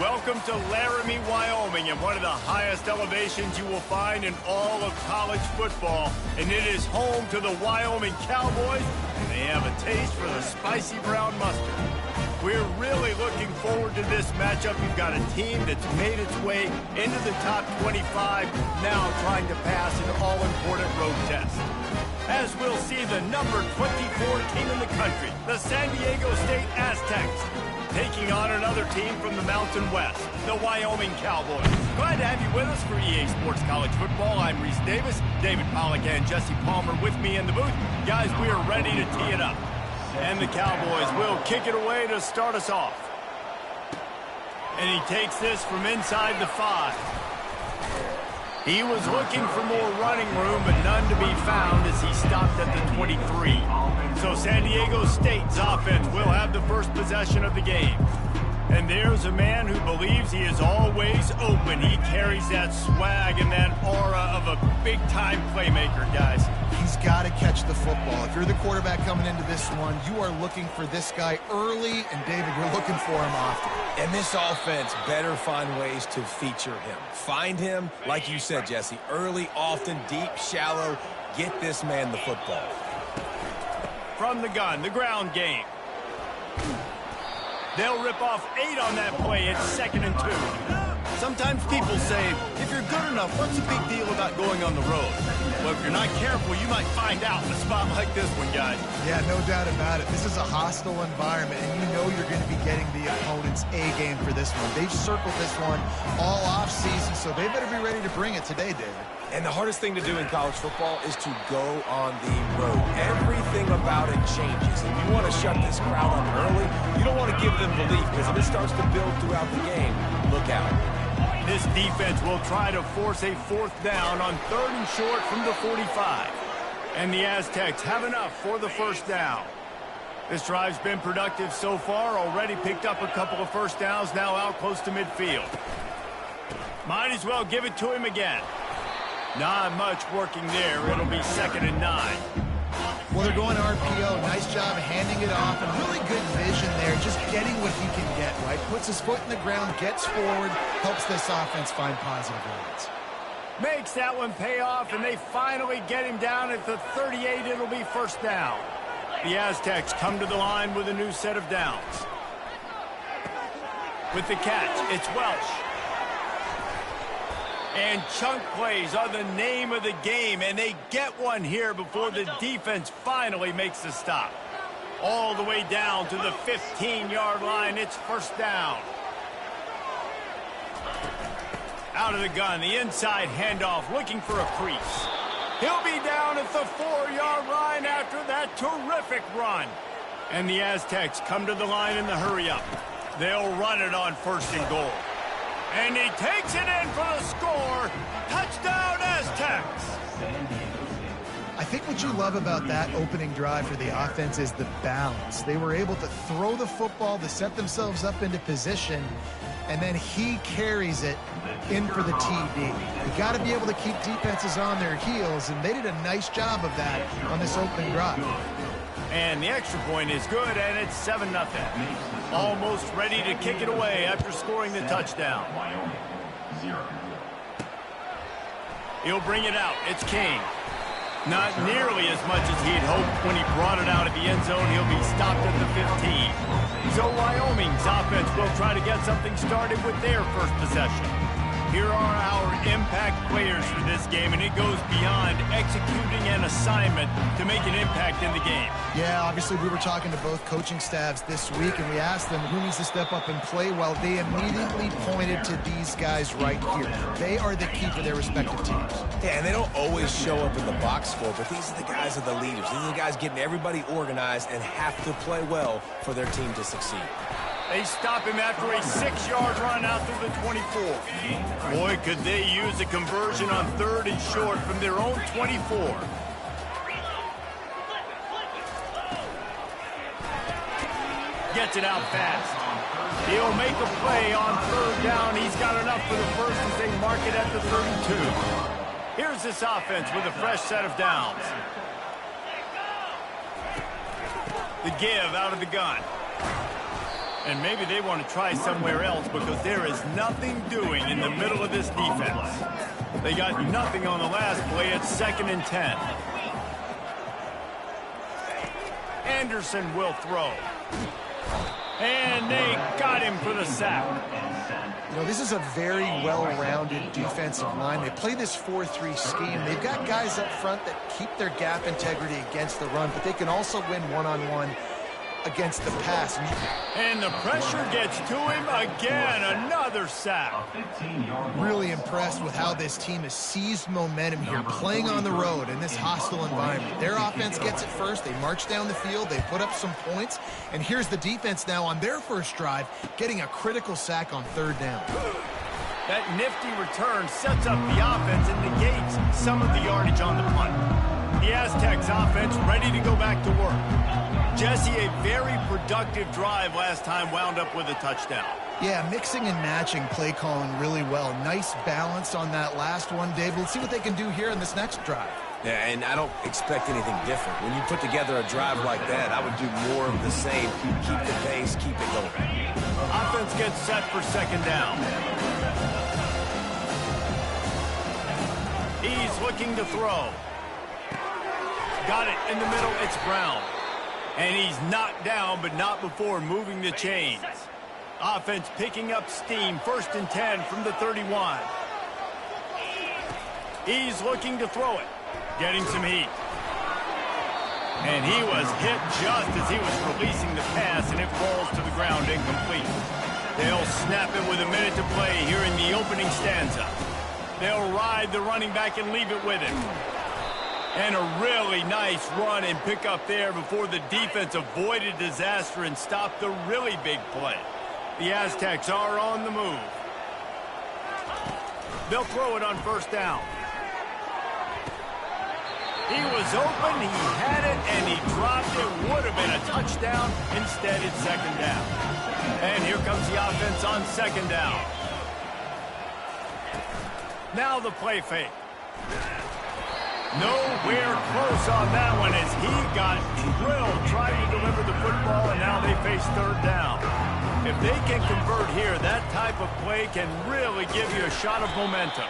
Welcome to Laramie, Wyoming, and one of the highest elevations you will find in all of college football. And it is home to the Wyoming Cowboys, and they have a taste for the spicy brown mustard. We're really looking forward to this matchup. You've got a team that's made its way into the top 25, now trying to pass an all-important road test. As we'll see the number 24 team in the country, the San Diego State Aztecs, taking on another team from the Mountain West, the Wyoming Cowboys. Glad to have you with us for EA Sports College Football. I'm Reese Davis, David Pollack and Jesse Palmer with me in the booth. Guys, we are ready to tee it up. And the Cowboys will kick it away to start us off. And he takes this from inside the 5. He was looking for more running room, but none to be found as he stopped at the 23. So San Diego State's offense will have the first possession of the game. And there's a man who believes he is always open. He carries that swag and that aura of a big-time playmaker, guys. He's got to catch the football. If you're the quarterback coming into this one, you are looking for this guy early, and David, you're looking for him often. And this offense better find ways to feature him. Find him, like you said, Jesse, early, often, deep, shallow. Get this man the football. From the gun, the ground game. They'll rip off 8 on that play. It's 2nd and 2. Sometimes people say, if you're good enough, what's the big deal about going on the road? Well, if you're not careful, you might find out in a spot like this one, guys. Yeah, no doubt about it. This is a hostile environment, and you know you're going to be getting the opponent's A game for this one. They've circled this one all off season, so they better be ready to bring it today, David. And the hardest thing to do in college football is to go on the road. Everything about it changes. And you want to shut this crowd up early. You don't want to give them belief, because if it starts to build throughout the game, look out. This defense will try to force a 4th down on 3rd and short from the 45. And the Aztecs have enough for the first down. This drive's been productive so far. Already picked up a couple of first downs, now out close to midfield. Might as well give it to him again. Not much working there. It'll be 2nd and 9. Well, they're going RPO. Nice job handing it off, and really good vision there, just getting what he can get, right? Puts his foot in the ground, gets forward, helps this offense find positive yards. Makes that one pay off, and they finally get him down at the 38. It'll be first down. The Aztecs come to the line with a new set of downs. With the catch, it's Welsh. And chunk plays are the name of the game, and they get one here before the defense finally makes the stop. All the way down to the 15-yard line, it's first down. Out of the gun, the inside handoff, looking for a crease. He'll be down at the 4-yard line after that terrific run. And the Aztecs come to the line in the hurry-up. They'll run it on 1st and goal. And he takes it in for the score. Touchdown, Aztecs. I think what you love about that opening drive for the offense is the balance. They were able to throw the football to set themselves up into position, and then he carries it in for the TD. You got to be able to keep defenses on their heels, and they did a nice job of that on this opening drive. And the extra point is good, and it's 7-0. Almost ready to kick it away after scoring the touchdown. He'll bring it out. It's King. Not nearly as much as he'd hoped when he brought it out at the end zone. He'll be stopped at the 15. So Wyoming's offense will try to get something started with their first possession. Here are our impact players for this game, and it goes beyond executing an assignment to make an impact in the game. Yeah, obviously we were talking to both coaching staffs this week, and we asked them who needs to step up and play well. They immediately pointed to these guys right here. They are the key for their respective teams. Yeah, and they don't always show up in the box score, but these are the guys that are the leaders. These are the guys getting everybody organized and have to play well for their team to succeed. They stop him after a 6-yard run out to the 24. Boy, could they use a conversion on 3rd and short from their own 24. Gets it out fast. He'll make a play on 3rd down. He's got enough for the first as they mark it at the 32. Here's this offense with a fresh set of downs. The give out of the gun. And maybe they want to try somewhere else because there is nothing doing in the middle of this defense. They got nothing on the last play. It's 2nd and 10. Anderson will throw. And they got him for the sack. You know, this is a very well-rounded defensive line. They play this 4-3 scheme. They've got guys up front that keep their gap integrity against the run, but they can also win one-on-one against the pass. And the pressure gets to him again. Another sack. Really impressed with how this team has seized momentum here, playing on the road in this hostile environment. Their offense gets it first. They march down the field. They put up some points. And here's the defense now on their first drive, getting a critical sack on 3rd down. That nifty return sets up the offense and negates some of the yardage on the punt. The Aztecs offense ready to go back to work. Jesse, a very productive drive last time wound up with a touchdown. Yeah, mixing and matching play calling really well. Nice balance on that last one, Dave. Let's see what they can do here in this next drive. Yeah, and I don't expect anything different. When you put together a drive like that, I would do more of the same. Keep the pace, keep it going. Offense gets set for 2nd down. He's looking to throw. Got it in the middle. It's Brown. And he's knocked down, but not before moving the chains. Offense picking up steam. 1st and 10 from the 31. He's looking to throw it. Getting some heat. And he was hit just as he was releasing the pass, and it falls to the ground incomplete. They'll snap it with a minute to play here in the opening stanza. They'll ride the running back and leave it with him. And a really nice run and pick up there before the defense avoided disaster and stopped the really big play. The Aztecs are on the move. They'll throw it on 1st down. He was open, he had it, and he dropped it. Would have been a touchdown. Instead, it's 2nd down. And here comes the offense on 2nd down. Now the play fake. Nowhere close on that one as he got drilled trying to deliver the football, and now they face 3rd down. If they can convert here, that type of play can really give you a shot of momentum.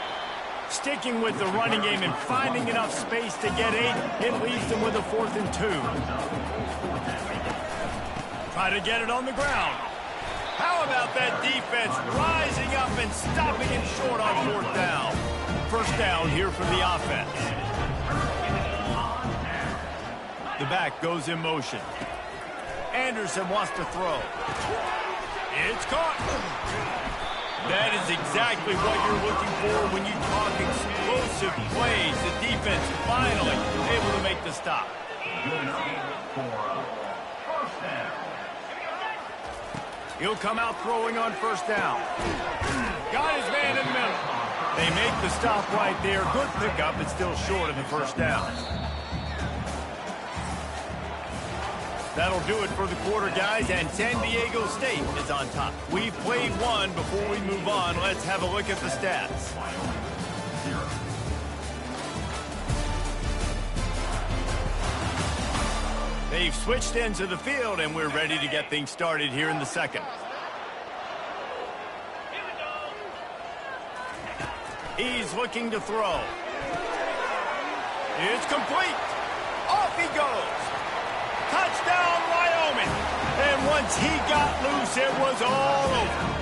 Sticking with the running game and finding enough space to get 8, it leaves them with a 4th and 2. Try to get it on the ground. How about that defense rising up and stopping it short on 4th down? 1st down here from the offense. The back goes in motion. Anderson wants to throw. It's caught. That is exactly what you're looking for when you talk explosive plays. The defense finally able to make the stop. He'll come out throwing on 1st down. Got his man in the middle. They make the stop right there. Good pickup, but still short of the 1st down. That'll do it for the quarter, guys, and San Diego State is on top. We've played one. Before we move on, let's have a look at the stats. They've switched into the field, and we're ready to get things started here in the 2nd. He's looking to throw. It's complete. Off he goes. Touchdown, Wyoming. And once he got loose, it was all over.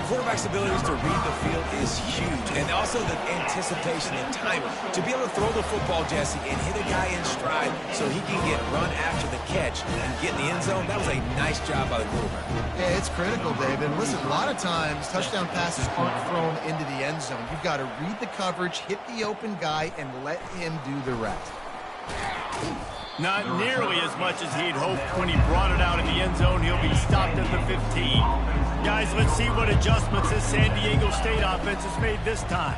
Quarterback's abilities to read the field is huge, and also the anticipation and timing. To be able to throw the football, Jesse, and hit a guy in stride so he can get run after the catch and get in the end zone, that was a nice job by the quarterback. Yeah, it's critical, David. Listen, a lot of times, touchdown passes aren't thrown into the end zone. You've got to read the coverage, hit the open guy, and let him do the rest. Not nearly as much as he'd hoped when he brought it out in the end zone. He'll be stopped at the 15. Guys, let's see what adjustments this San Diego State offense has made this time.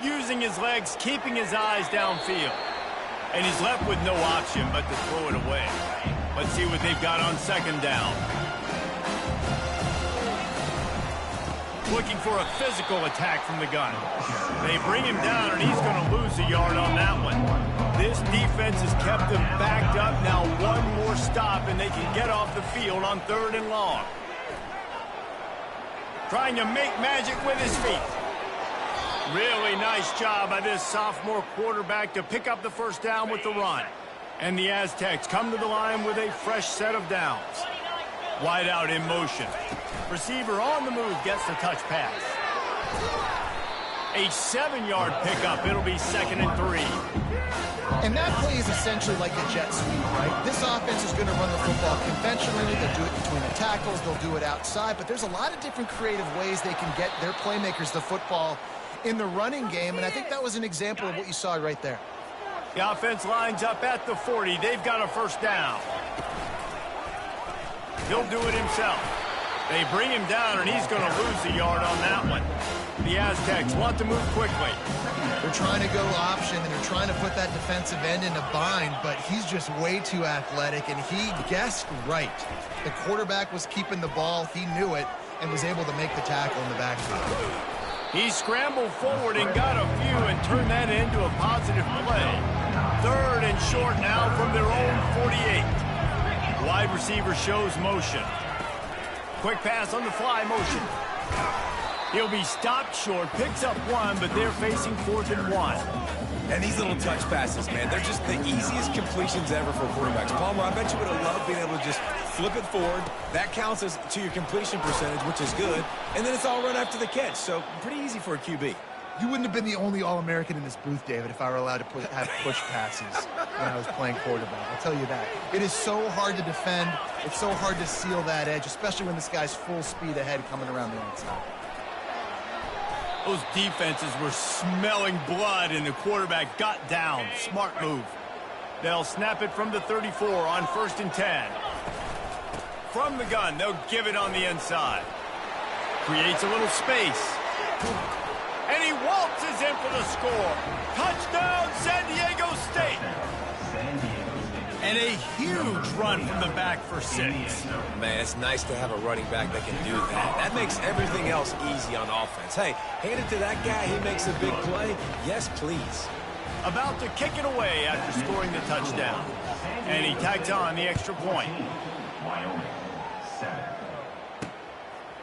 Using his legs, keeping his eyes downfield. And he's left with no option but to throw it away. Let's see what they've got on 2nd down. looking for a physical attack from the gun. They bring him down, and he's going to lose a yard on that one. This defense has kept them backed up. Now one more stop, and they can get off the field on 3rd and long. Trying to make magic with his feet. Really nice job by this sophomore quarterback to pick up the first down with the run. And the Aztecs come to the line with a fresh set of downs. Wide out in motion. Receiver on the move gets the touch pass. A 7-yard pickup. It'll be 2nd and 3. And that play is essentially like the jet sweep, right? This offense is going to run the football conventionally. They'll do it between the tackles. They'll do it outside. But there's a lot of different creative ways they can get their playmakers the football in the running game. And I think that was an example of what you saw right there. The offense lines up at the 40. They've got a first down. He'll do it himself. They bring him down, and he's going to lose a yard on that one. The Aztecs want to move quickly. They're trying to go option, and they're trying to put that defensive end in a bind, but he's just way too athletic, and he guessed right. The quarterback was keeping the ball. He knew it and was able to make the tackle in the backfield. He scrambled forward and got a few and turned that into a positive play. 3rd and short now from their own 48. Wide receiver shows motion. Quick pass on the fly motion. He'll be stopped short, picks up 1, but they're facing 4th and 1. And these little touch passes, man, they're just the easiest completions ever for quarterbacks. Palmer, I bet you would have loved being able to just flip it forward. That counts as to your completion percentage, which is good. And then it's all run after the catch, so pretty easy for a QB. You wouldn't have been the only All-American in this booth, David, if I were allowed to have push passes when I was playing quarterback. I'll tell you that. It is so hard to defend. It's so hard to seal that edge, especially when this guy's full speed ahead coming around the outside. Those defenses were smelling blood, and the quarterback got down. Smart move. They'll snap it from the 34 on 1st and 10. From the gun, they'll give it on the inside. Creates a little space. And he waltzes in for the score. Touchdown, San Diego State. And a huge run from the back for 6. Man, it's nice to have a running back that can do that. That makes everything else easy on offense. Hey, hand it to that guy. He makes a big play. Yes, please. About to kick it away after scoring the touchdown. And he tags on the extra point.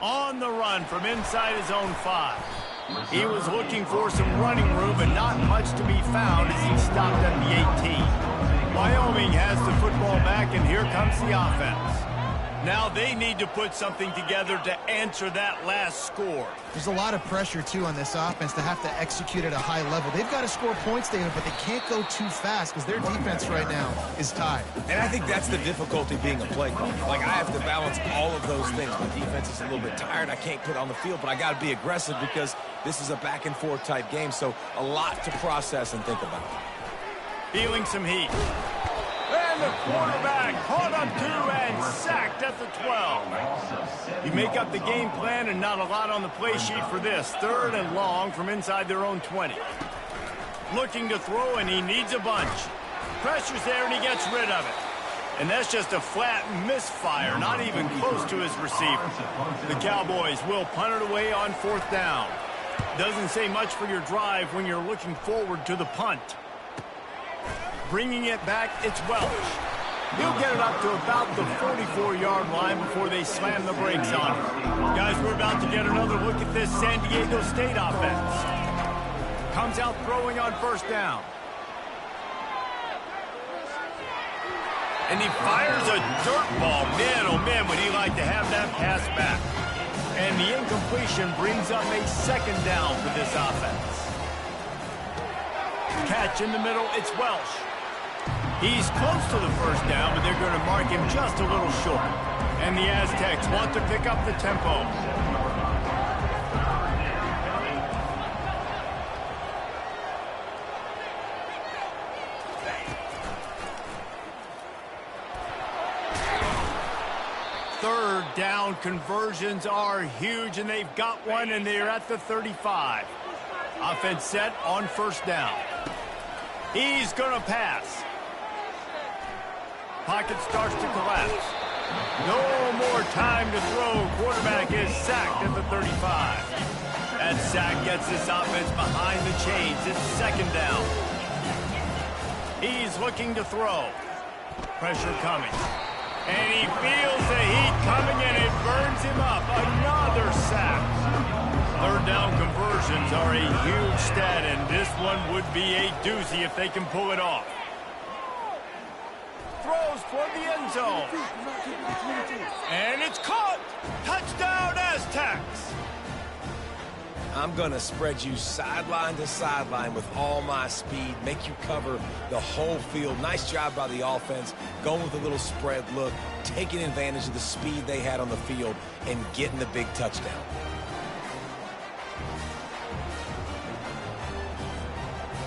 On the run from inside his own 5. He was looking for some running room, but not much to be found as he stopped at the 18. Wyoming has the football back, and here comes the offense. Now they need to put something together to answer that last score. There's a lot of pressure, too, on this offense to have to execute at a high level. They've got to score points, David, but they can't go too fast because their defense right now is tied. And I think that's the difficulty being a play caller. Like, I have to balance all of those things. My defense is a little bit tired. I can't put on the field, but I got to be aggressive because this is a back-and-forth type game, so a lot to process and think about. Feeling some heat. And the quarterback caught on 2 and sacked at the 12. You make up the game plan and not a lot on the play sheet for this. 3rd and long from inside their own 20. Looking to throw, and he needs a bunch. Pressure's there, and he gets rid of it. And that's just a flat misfire, not even close to his receiver. The Cowboys will punt it away on 4th down. Doesn't say much for your drive when you're looking forward to the punt. Bringing it back, it's Welch. He'll get it up to about the 44-yard line before they slam the brakes on him. Guys, we're about to get another look at this San Diego State offense. Comes out throwing on 1st down. And he fires a dirt ball. Man, oh man, would he like to have that pass back. And the incompletion brings up a 2nd down for this offense. Catch in the middle, it's Welch. He's close to the 1st down, but they're going to mark him just a little short. And the Aztecs want to pick up the tempo. Third down conversions are huge, and they've got one, and they're at the 35. Offense set on 1st down. He's going to pass. Pocket starts to collapse. No more time to throw. Quarterback is sacked at the 35. That sack gets this offense behind the chains. It's second down. He's looking to throw. Pressure coming. And he feels the heat coming, and it burns him up. Another sack. Third down conversions are a huge stat, and this one would be a doozy if they can pull it off. Throws toward the end zone. And it's caught. Touchdown, Aztecs. I'm going to spread you sideline to sideline with all my speed, make you cover the whole field. Nice job by the offense, going with a little spread look, taking advantage of the speed they had on the field, and getting the big touchdown.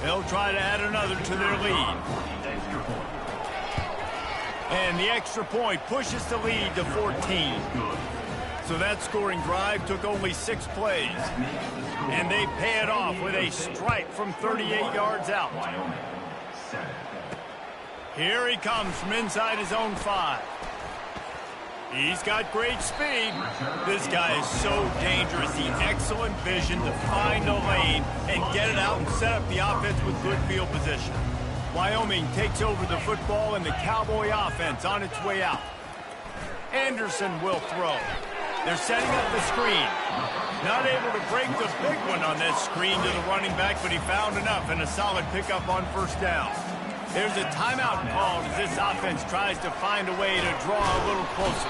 They'll try to add another to their lead. And the extra point pushes the lead to 14. So that scoring drive took only 6 plays. And they pay it off with a strike from 38 yards out. Here he comes from inside his own 5. He's got great speed. This guy is so dangerous. He excellent vision to find a lane and get it out and set up the offense with good field position. Wyoming takes over the football and the Cowboy offense on its way out. Anderson will throw. They're setting up the screen. Not able to break the big one on that screen to the running back, but he found enough and a solid pickup on first down. There's a timeout called as this offense tries to find a way to draw a little closer.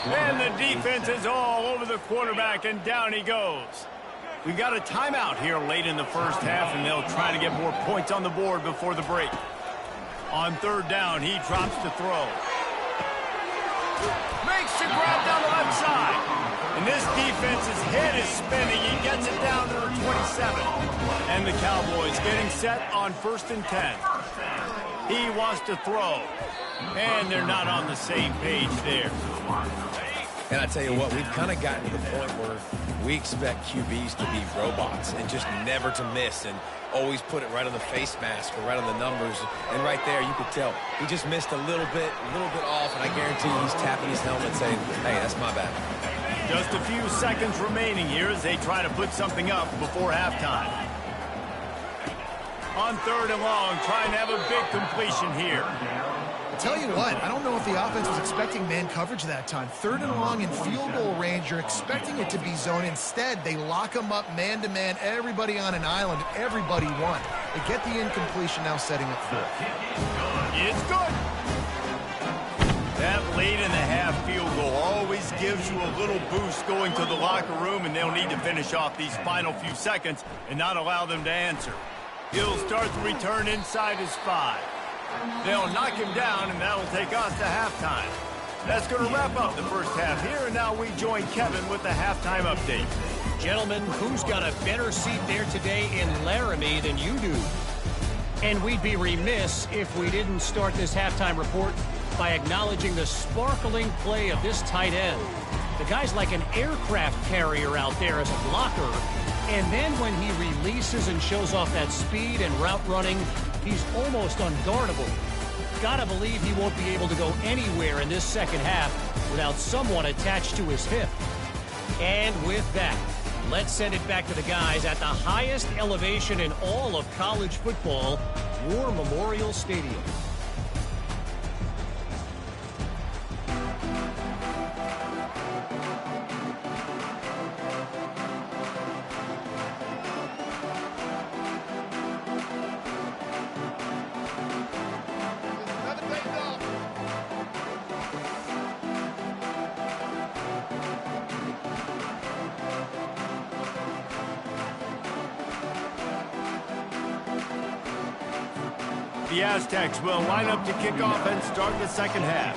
And the defense is all over the quarterback, and down he goes. We got a timeout here late in the first half, and they'll try to get more points on the board before the break. On third down, he drops to throw. Makes the grab down the left side. And this defense's head is spinning. He gets it down to the 27. And the Cowboys getting set on 1st and 10. He wants to throw. And they're not on the same page there. And I tell you what, we've kind of gotten to the point where we expect QBs to be robots and just never to miss and always put it right on the face mask or right on the numbers. And right there, you could tell he just missed a little bit off, and I guarantee you he's tapping his helmet saying, hey, that's my bad. Just a few seconds remaining here as they try to put something up before halftime. On third and long, trying to have a big completion here. I'll tell you what, I don't know if the offense was expecting man coverage that time. Third and long in field goal range, you're expecting it to be zone. Instead, they lock them up man-to-man, everybody on an island, everybody won. They get the incompletion, now setting up fourth. It's good. That late in the half field goal always gives you a little boost going to the locker room, and they'll need to finish off these final few seconds and not allow them to answer. He'll start the return inside his 5. They'll knock him down, and that'll take us to halftime. That's going to wrap up the first half here, and now we join Kevin with the halftime update. Gentlemen, who's got a better seat there today in Laramie than you do? And we'd be remiss if we didn't start this halftime report by acknowledging the sparkling play of this tight end. The guy's like an aircraft carrier out there as a blocker. And then when he releases and shows off that speed and route running, he's almost unguardable. Gotta believe he won't be able to go anywhere in this second half without someone attached to his hip. And with that, let's send it back to the guys at the highest elevation in all of college football, War Memorial Stadium. The Aztecs will line up to kick off and start the second half.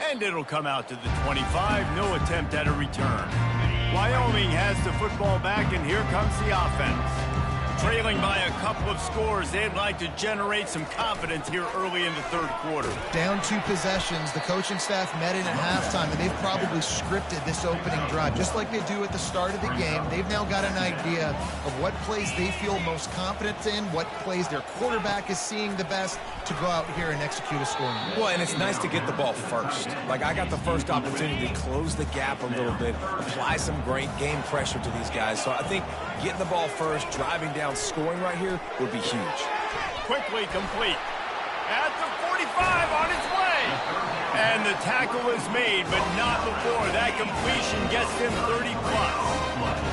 And it'll come out to the 25. No attempt at a return. Wyoming has the football back, and here comes the offense. Trailing by a couple of scores, they'd like to generate some confidence here early in the third quarter. Down 2 possessions, the coaching staff met in at halftime, and they've probably scripted this opening drive. Just like they do at the start of the game, they've now got an idea of what plays they feel most confident in, what plays their quarterback is seeing the best to go out here and execute a scoring. Well, and it's nice to get the ball first. Like, I got the first opportunity to close the gap a little bit, apply some great game pressure to these guys. So I think getting the ball first, driving down, scoring right here would be huge. Quickly complete. At the 45 on its way. And the tackle is made, but not before that completion gets them 30-plus.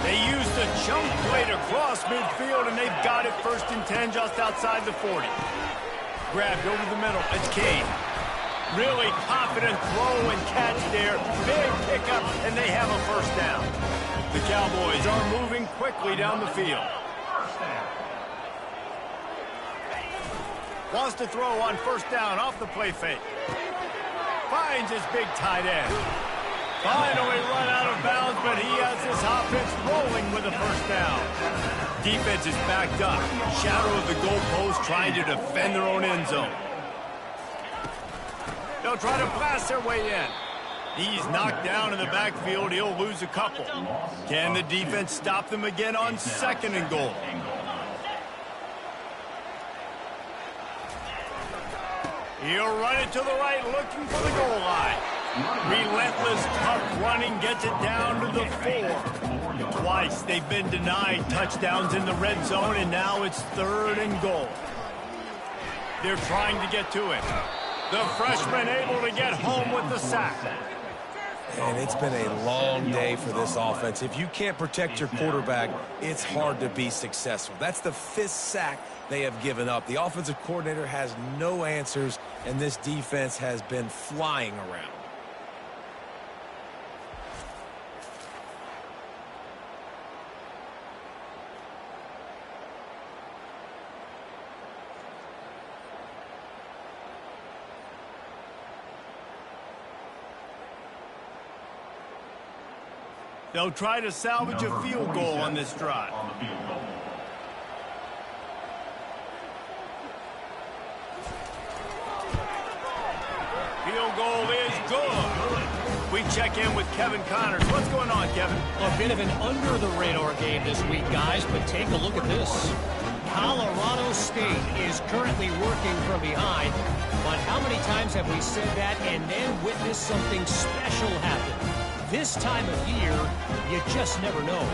They used a chunk play to cross midfield, and they've got it 1st and 10 just outside the 40. Grabbed over the middle. It's Kane. Really confident throw and catch there. Big pickup, and they have a 1st down. The Cowboys are moving quickly down the field. Wants to throw on 1st down off the play fake. Finds his big tight end. Finally run out of bounds, but he has this offense rolling with a 1st down. Defense is backed up. Shadow of the goalpost trying to defend their own end zone. They'll try to blast their way in. He's knocked down in the backfield. He'll lose a couple. Can the defense stop them again on 2nd and goal? He'll run it to the right, looking for the goal line. Relentless, tough running gets it down to the 4. Twice they've been denied touchdowns in the red zone, and now it's 3rd and goal. They're trying to get to it. The freshman able to get home with the sack. And it's been a long day for this offense. If you can't protect your quarterback, it's hard to be successful. That's the 5th sack they have given up. The offensive coordinator has no answers, and this defense has been flying around. They'll try to salvage a field goal on this drive. Field goal is good. We check in with Kevin Connors. What's going on, Kevin? A bit of an under-the-radar game this week, guys, but take a look at this. Colorado State is currently working from behind, but how many times have we said that and then witnessed something special happen? This time of year, you just never know.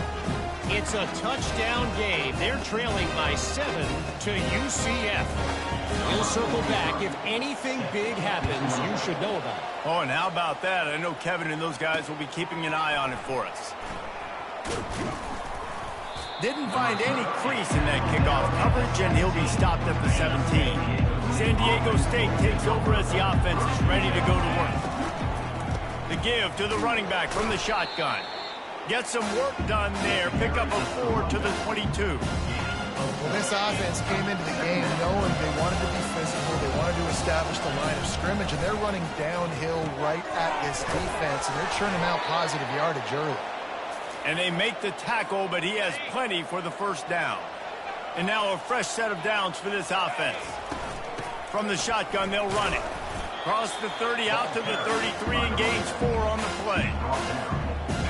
It's a touchdown game. They're trailing by 7 to UCF. We'll circle back. If anything big happens, you should know about it. Oh, and how about that? I know Kevin and those guys will be keeping an eye on it for us. Didn't find any crease in that kickoff coverage, and he'll be stopped at the 17. San Diego State takes over as the offense is ready to go to work. The give to the running back from the shotgun. Get some work done there. Pick up a 4 to the 22. Well, this offense came into the game knowing they wanted to be physical. They wanted to establish the line of scrimmage, and they're running downhill right at this defense, and they're churning out positive yardage early. And they make the tackle, but he has plenty for the 1st down. And now a fresh set of downs for this offense. From the shotgun, they'll run it. Cross the 30 out to the 33 and gains 4 on the play.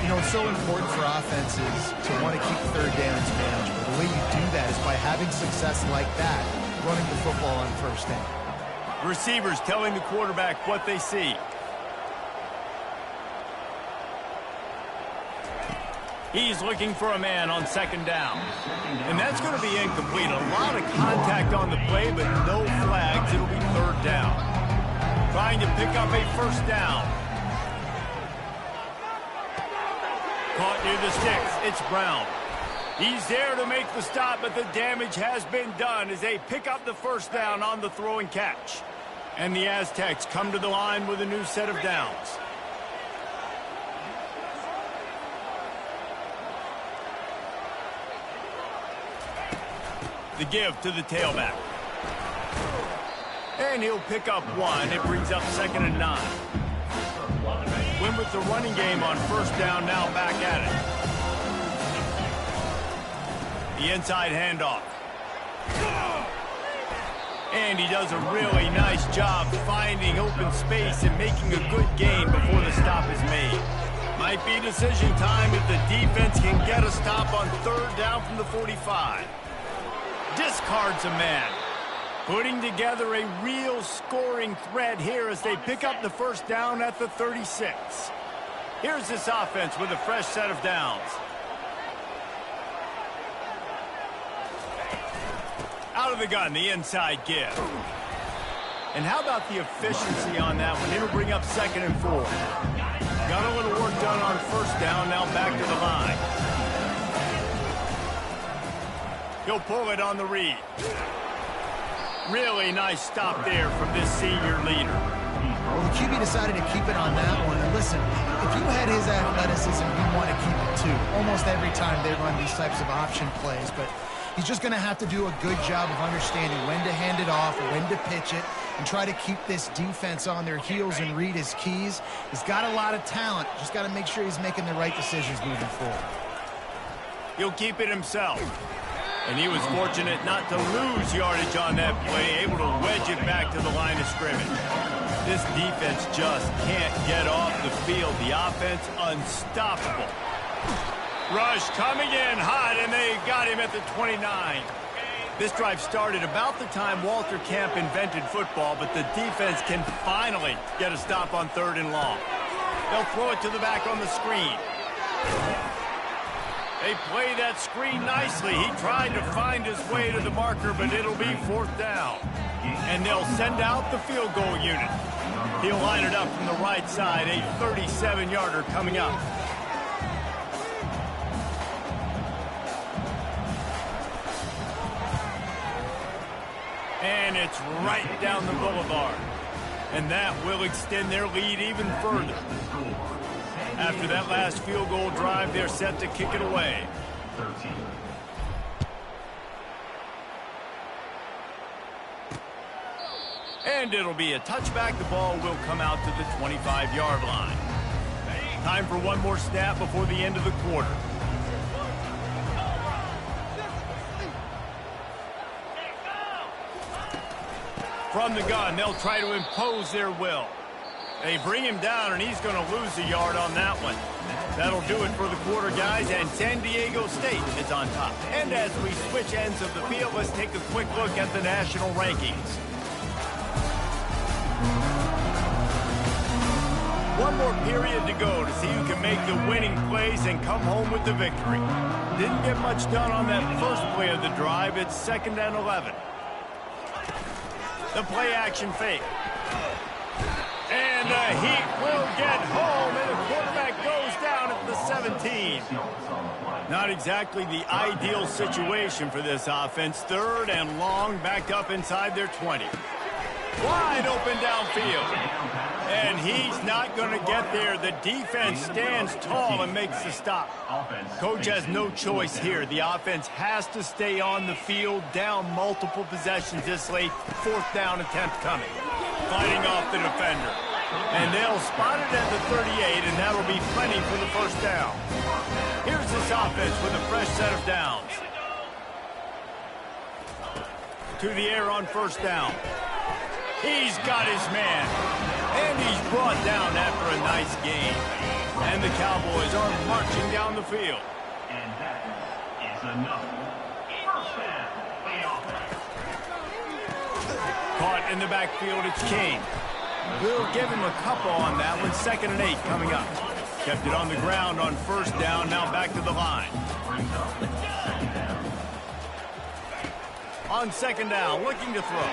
You know, it's so important for offenses to want to keep 3rd downs manageable. The way you do that is by having success like that, running the football on 1st down. Receivers telling the quarterback what they see. He's looking for a man on 2nd down. And that's going to be incomplete. A lot of contact on the play, but no flags. It'll be 3rd down. Trying to pick up a 1st down. Caught near the sticks. It's Brown. He's there to make the stop, but the damage has been done as they pick up the 1st down on the throw and catch. And the Aztecs come to the line with a new set of downs. The give to the tailback. And he'll pick up 1. It brings up 2nd and 9. Win with the running game on 1st down, now back at it. The inside handoff. And he does a really nice job finding open space and making a good gain before the stop is made. Might be decision time if the defense can get a stop on third down from the 45. Discards a man. Putting together a real scoring threat here as they pick up the first down at the 36. Here's this offense with a fresh set of downs. Out of the gun, the inside give. And how about the efficiency on that one? It'll bring up 2nd and 4. Got a little work done on first down, now back to the line. He'll pull it on the read. Really nice stop there from this senior leader. Well, the QB decided to keep it on that one. And listen, if you had his athleticism, you want to keep it too. Almost every time they run these types of option plays, but he's just going to have to do a good job of understanding when to hand it off, when to pitch it, and try to keep this defense on their heels and read his keys. He's got a lot of talent. Just got to make sure he's making the right decisions moving forward. He'll keep it himself. And he was fortunate not to lose yardage on that play, able to wedge it back to the line of scrimmage. This defense just can't get off the field. The offense unstoppable. Rush coming in hot, and they got him at the 29. This drive started about the time Walter Camp invented football, but the defense can finally get a stop on 3rd and long. They'll throw it to the back on the screen. They play that screen nicely. He tried to find his way to the marker, but it'll be 4th down. And they'll send out the field goal unit. He'll line it up from the right side, a 37-yarder coming up. And it's right down the boulevard. And that will extend their lead even further. After that last field goal drive, they're set to kick it away. And it'll be a touchback. The ball will come out to the 25-yard line. Time for one more snap before the end of the quarter. From the gun, they'll try to impose their will. They bring him down, and he's going to lose a yard on that one. That'll do it for the quarter, guys, and San Diego State is on top. And as we switch ends of the field, let's take a quick look at the national rankings. One more period to go to see who can make the winning plays and come home with the victory. Didn't get much done on that first play of the drive. It's 2nd and 11. The play action fake. And the Heat will get home, and the quarterback goes down at the 17. Not exactly the ideal situation for this offense. 3rd and long, backed up inside their 20. Wide open downfield. And he's not going to get there. The defense stands tall and makes the stop. Coach has no choice here. The offense has to stay on the field, down multiple possessions this late. 4th down attempt coming. Fighting off the defender. And they'll spot it at the 38, and that'll be plenty for the first down. Here's this offense with a fresh set of downs. To the air on first down. He's got his man. And he's brought down after a nice gain. And the Cowboys are marching down the field. And that is enough. First down. Caught in the backfield, it's King. We'll give him a couple on that one. 2nd and 8 coming up. Kept it on the ground on first down, now back to the line. On 2nd down, looking to throw.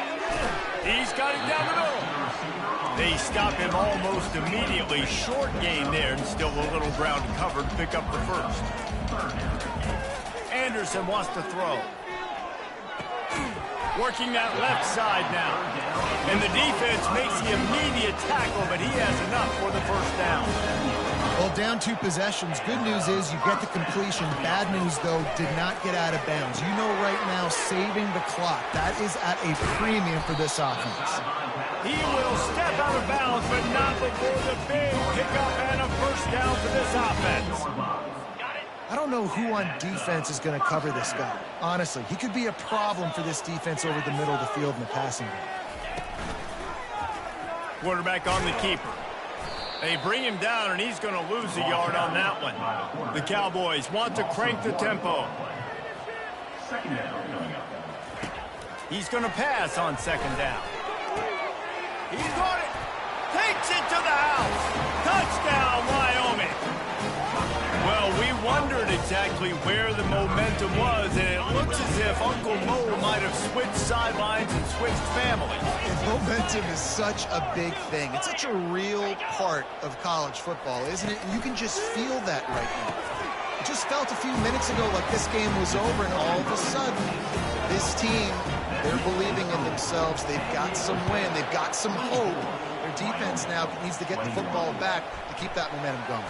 He's got it down the middle. They stop him almost immediately. Short gain there, and still a little ground covered to pick up the first. Anderson wants to throw. Working that left side now. And the defense makes the immediate tackle, but he has enough for the first down. Well, down 2 possessions. Good news is you get the completion. Bad news, though, did not get out of bounds. You know right now, saving the clock. That is at a premium for this offense. He will step out of bounds, but not before the big pickup and a first down for this offense. I don't know who on defense is going to cover this guy. Honestly, he could be a problem for this defense over the middle of the field in the passing game. Quarterback on the keeper. They bring him down, and he's going to lose a yard on that one. The Cowboys want to crank the tempo. He's going to pass on second down. He's got it. Takes it to the house. Touchdown, Wyoming. Well, we wondered exactly where the momentum was, and it looks as if Uncle Mo might have switched sidelines and switched families. Momentum is such a big thing. It's such a real part of college football, isn't it? And you can just feel that right now. It just felt a few minutes ago like this game was over, and all of a sudden, this team, they're believing in themselves. They've got some win. They've got some hope. Their defense now needs to get the football back to keep that momentum going.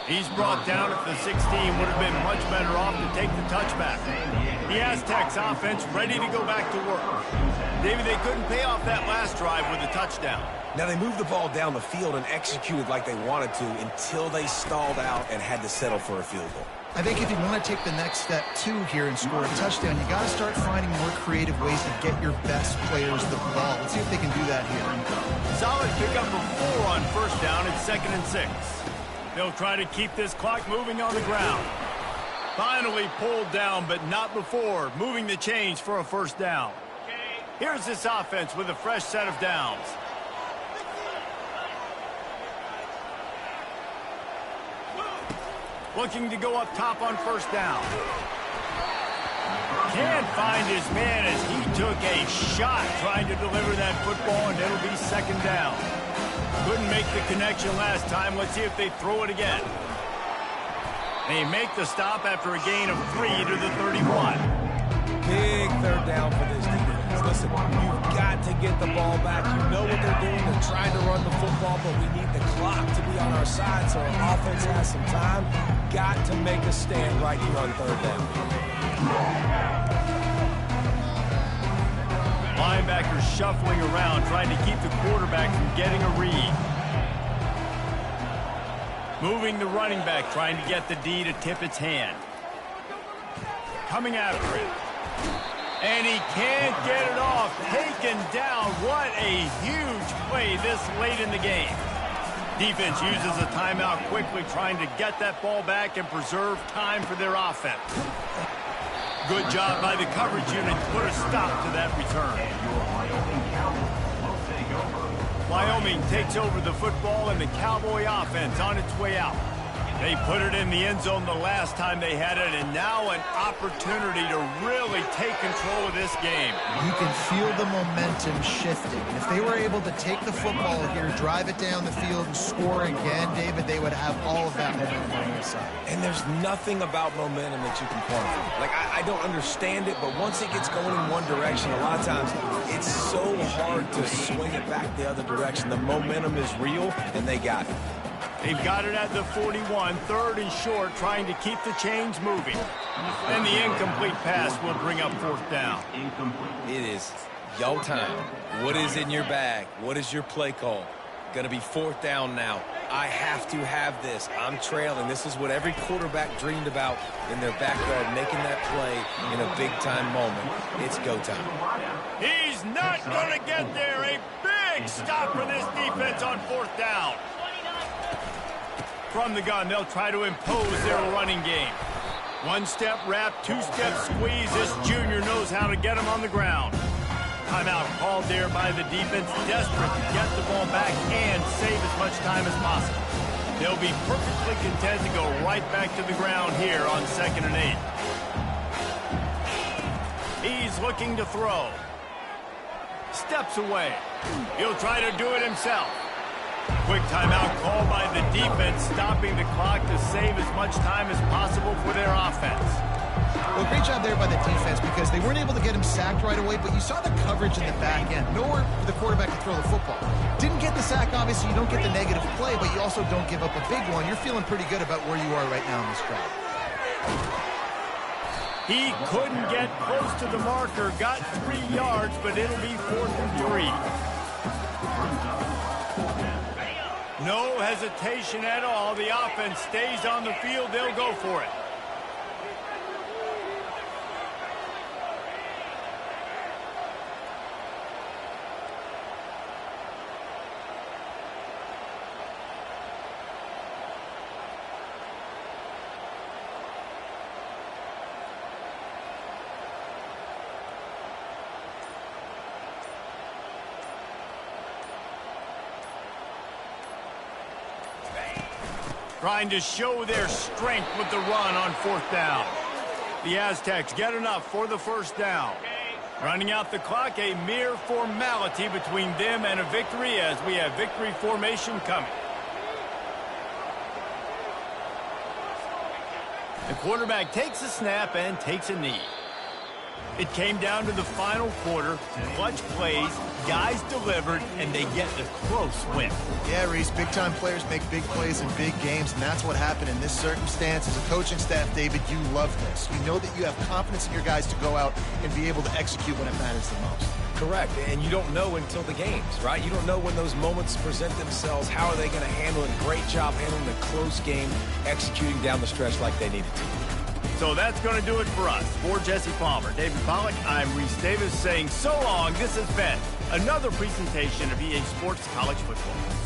He's brought down at the 16. Would have been much better off to take the touchback. The Aztecs offense ready to go back to work. David, they couldn't pay off that last drive with a touchdown. Now, they moved the ball down the field and executed like they wanted to until they stalled out and had to settle for a field goal. I think if you want to take the next step, too, here and score a touchdown, you got to start finding more creative ways to get your best players the ball. Let's see if they can do that here. Solid pickup of 4 on first down and 2nd and 6. They'll try to keep this clock moving on the ground. Finally pulled down, but not before moving the chains for a first down. Here's this offense with a fresh set of downs. Looking to go up top on first down. Can't find his man as he took a shot trying to deliver that football, and it'll be 2nd down. Couldn't make the connection last time. Let's see if they throw it again. They make the stop after a gain of 3 to the 31. Big third down for this defense. Listen, you've got to get the ball back. You know what they're doing. They're trying to run the football, but we need the clock to be on our side so our offense has some time. Got to make a stand right here on third down. Linebackers shuffling around, trying to keep the quarterback from getting a read. Moving the running back, trying to get the D to tip its hand. Coming after it. And he can't get it off. Taken down. What a huge play this late in the game. Defense uses a timeout quickly, trying to get that ball back and preserve time for their offense. Good job by the coverage unit to put a stop to that return. Wyoming takes over the football, and the Cowboy offense on its way out. They put it in the end zone the last time they had it, and now an opportunity to really take control of this game. You can feel the momentum shifting. And if they were able to take the football here, drive it down the field, and score again, David, they would have all of that momentum on their side. And there's nothing about momentum that you can quantify. Like, I don't understand it, but once it gets going in one direction, a lot of times it's so hard to swing it back the other direction. The momentum is real, and they got it. They've got it at the 41, 3rd and short, trying to keep the chains moving. And the incomplete pass will bring up 4th down. It is your time. What is in your bag? What is your play call? Going to be 4th down now. I have to have this. I'm trailing. This is what every quarterback dreamed about in their backyard, making that play in a big-time moment. It's go time. He's not going to get there. A big stop for this defense on 4th down. From the gun, they'll try to impose their running game. 1-step wrap, 2-step squeeze. This junior knows how to get him on the ground. Timeout called there by the defense, desperate to get the ball back and save as much time as possible. They'll be perfectly content to go right back to the ground here on 2nd and 8. He's looking to throw. Steps away. He'll try to do it himself. Quick timeout called by the defense, stopping the clock to save as much time as possible for their offense. Well, great job there by the defense because they weren't able to get him sacked right away, but you saw the coverage in the back end. Nowhere for the quarterback to throw the football. Didn't get the sack, obviously. You don't get the negative play, but you also don't give up a big one. You're feeling pretty good about where you are right now in this drive. He couldn't get close to the marker, got 3 yards, but it'll be 4th and 3. No hesitation at all. The offense stays on the field. They'll go for it. Trying to show their strength with the run on 4th down. The Aztecs get enough for the 1st down. Running out the clock, a mere formality between them and a victory as we have victory formation coming. The quarterback takes a snap and takes a knee. It came down to the final quarter, clutch plays, guys delivered, and they get the close win. Yeah, Reese, big-time players make big plays in big games, and that's what happened in this circumstance. As a coaching staff, David, you love this. You know that you have confidence in your guys to go out and be able to execute when it matters the most. Correct, and you don't know until the games, right? You don't know when those moments present themselves. How are they going to handle it? Great job handling the close game, executing down the stretch like they needed to. So that's going to do it for us. For Jesse Palmer, David Pollack, I'm Reese Davis saying so long. This has been another presentation of EA Sports College Football.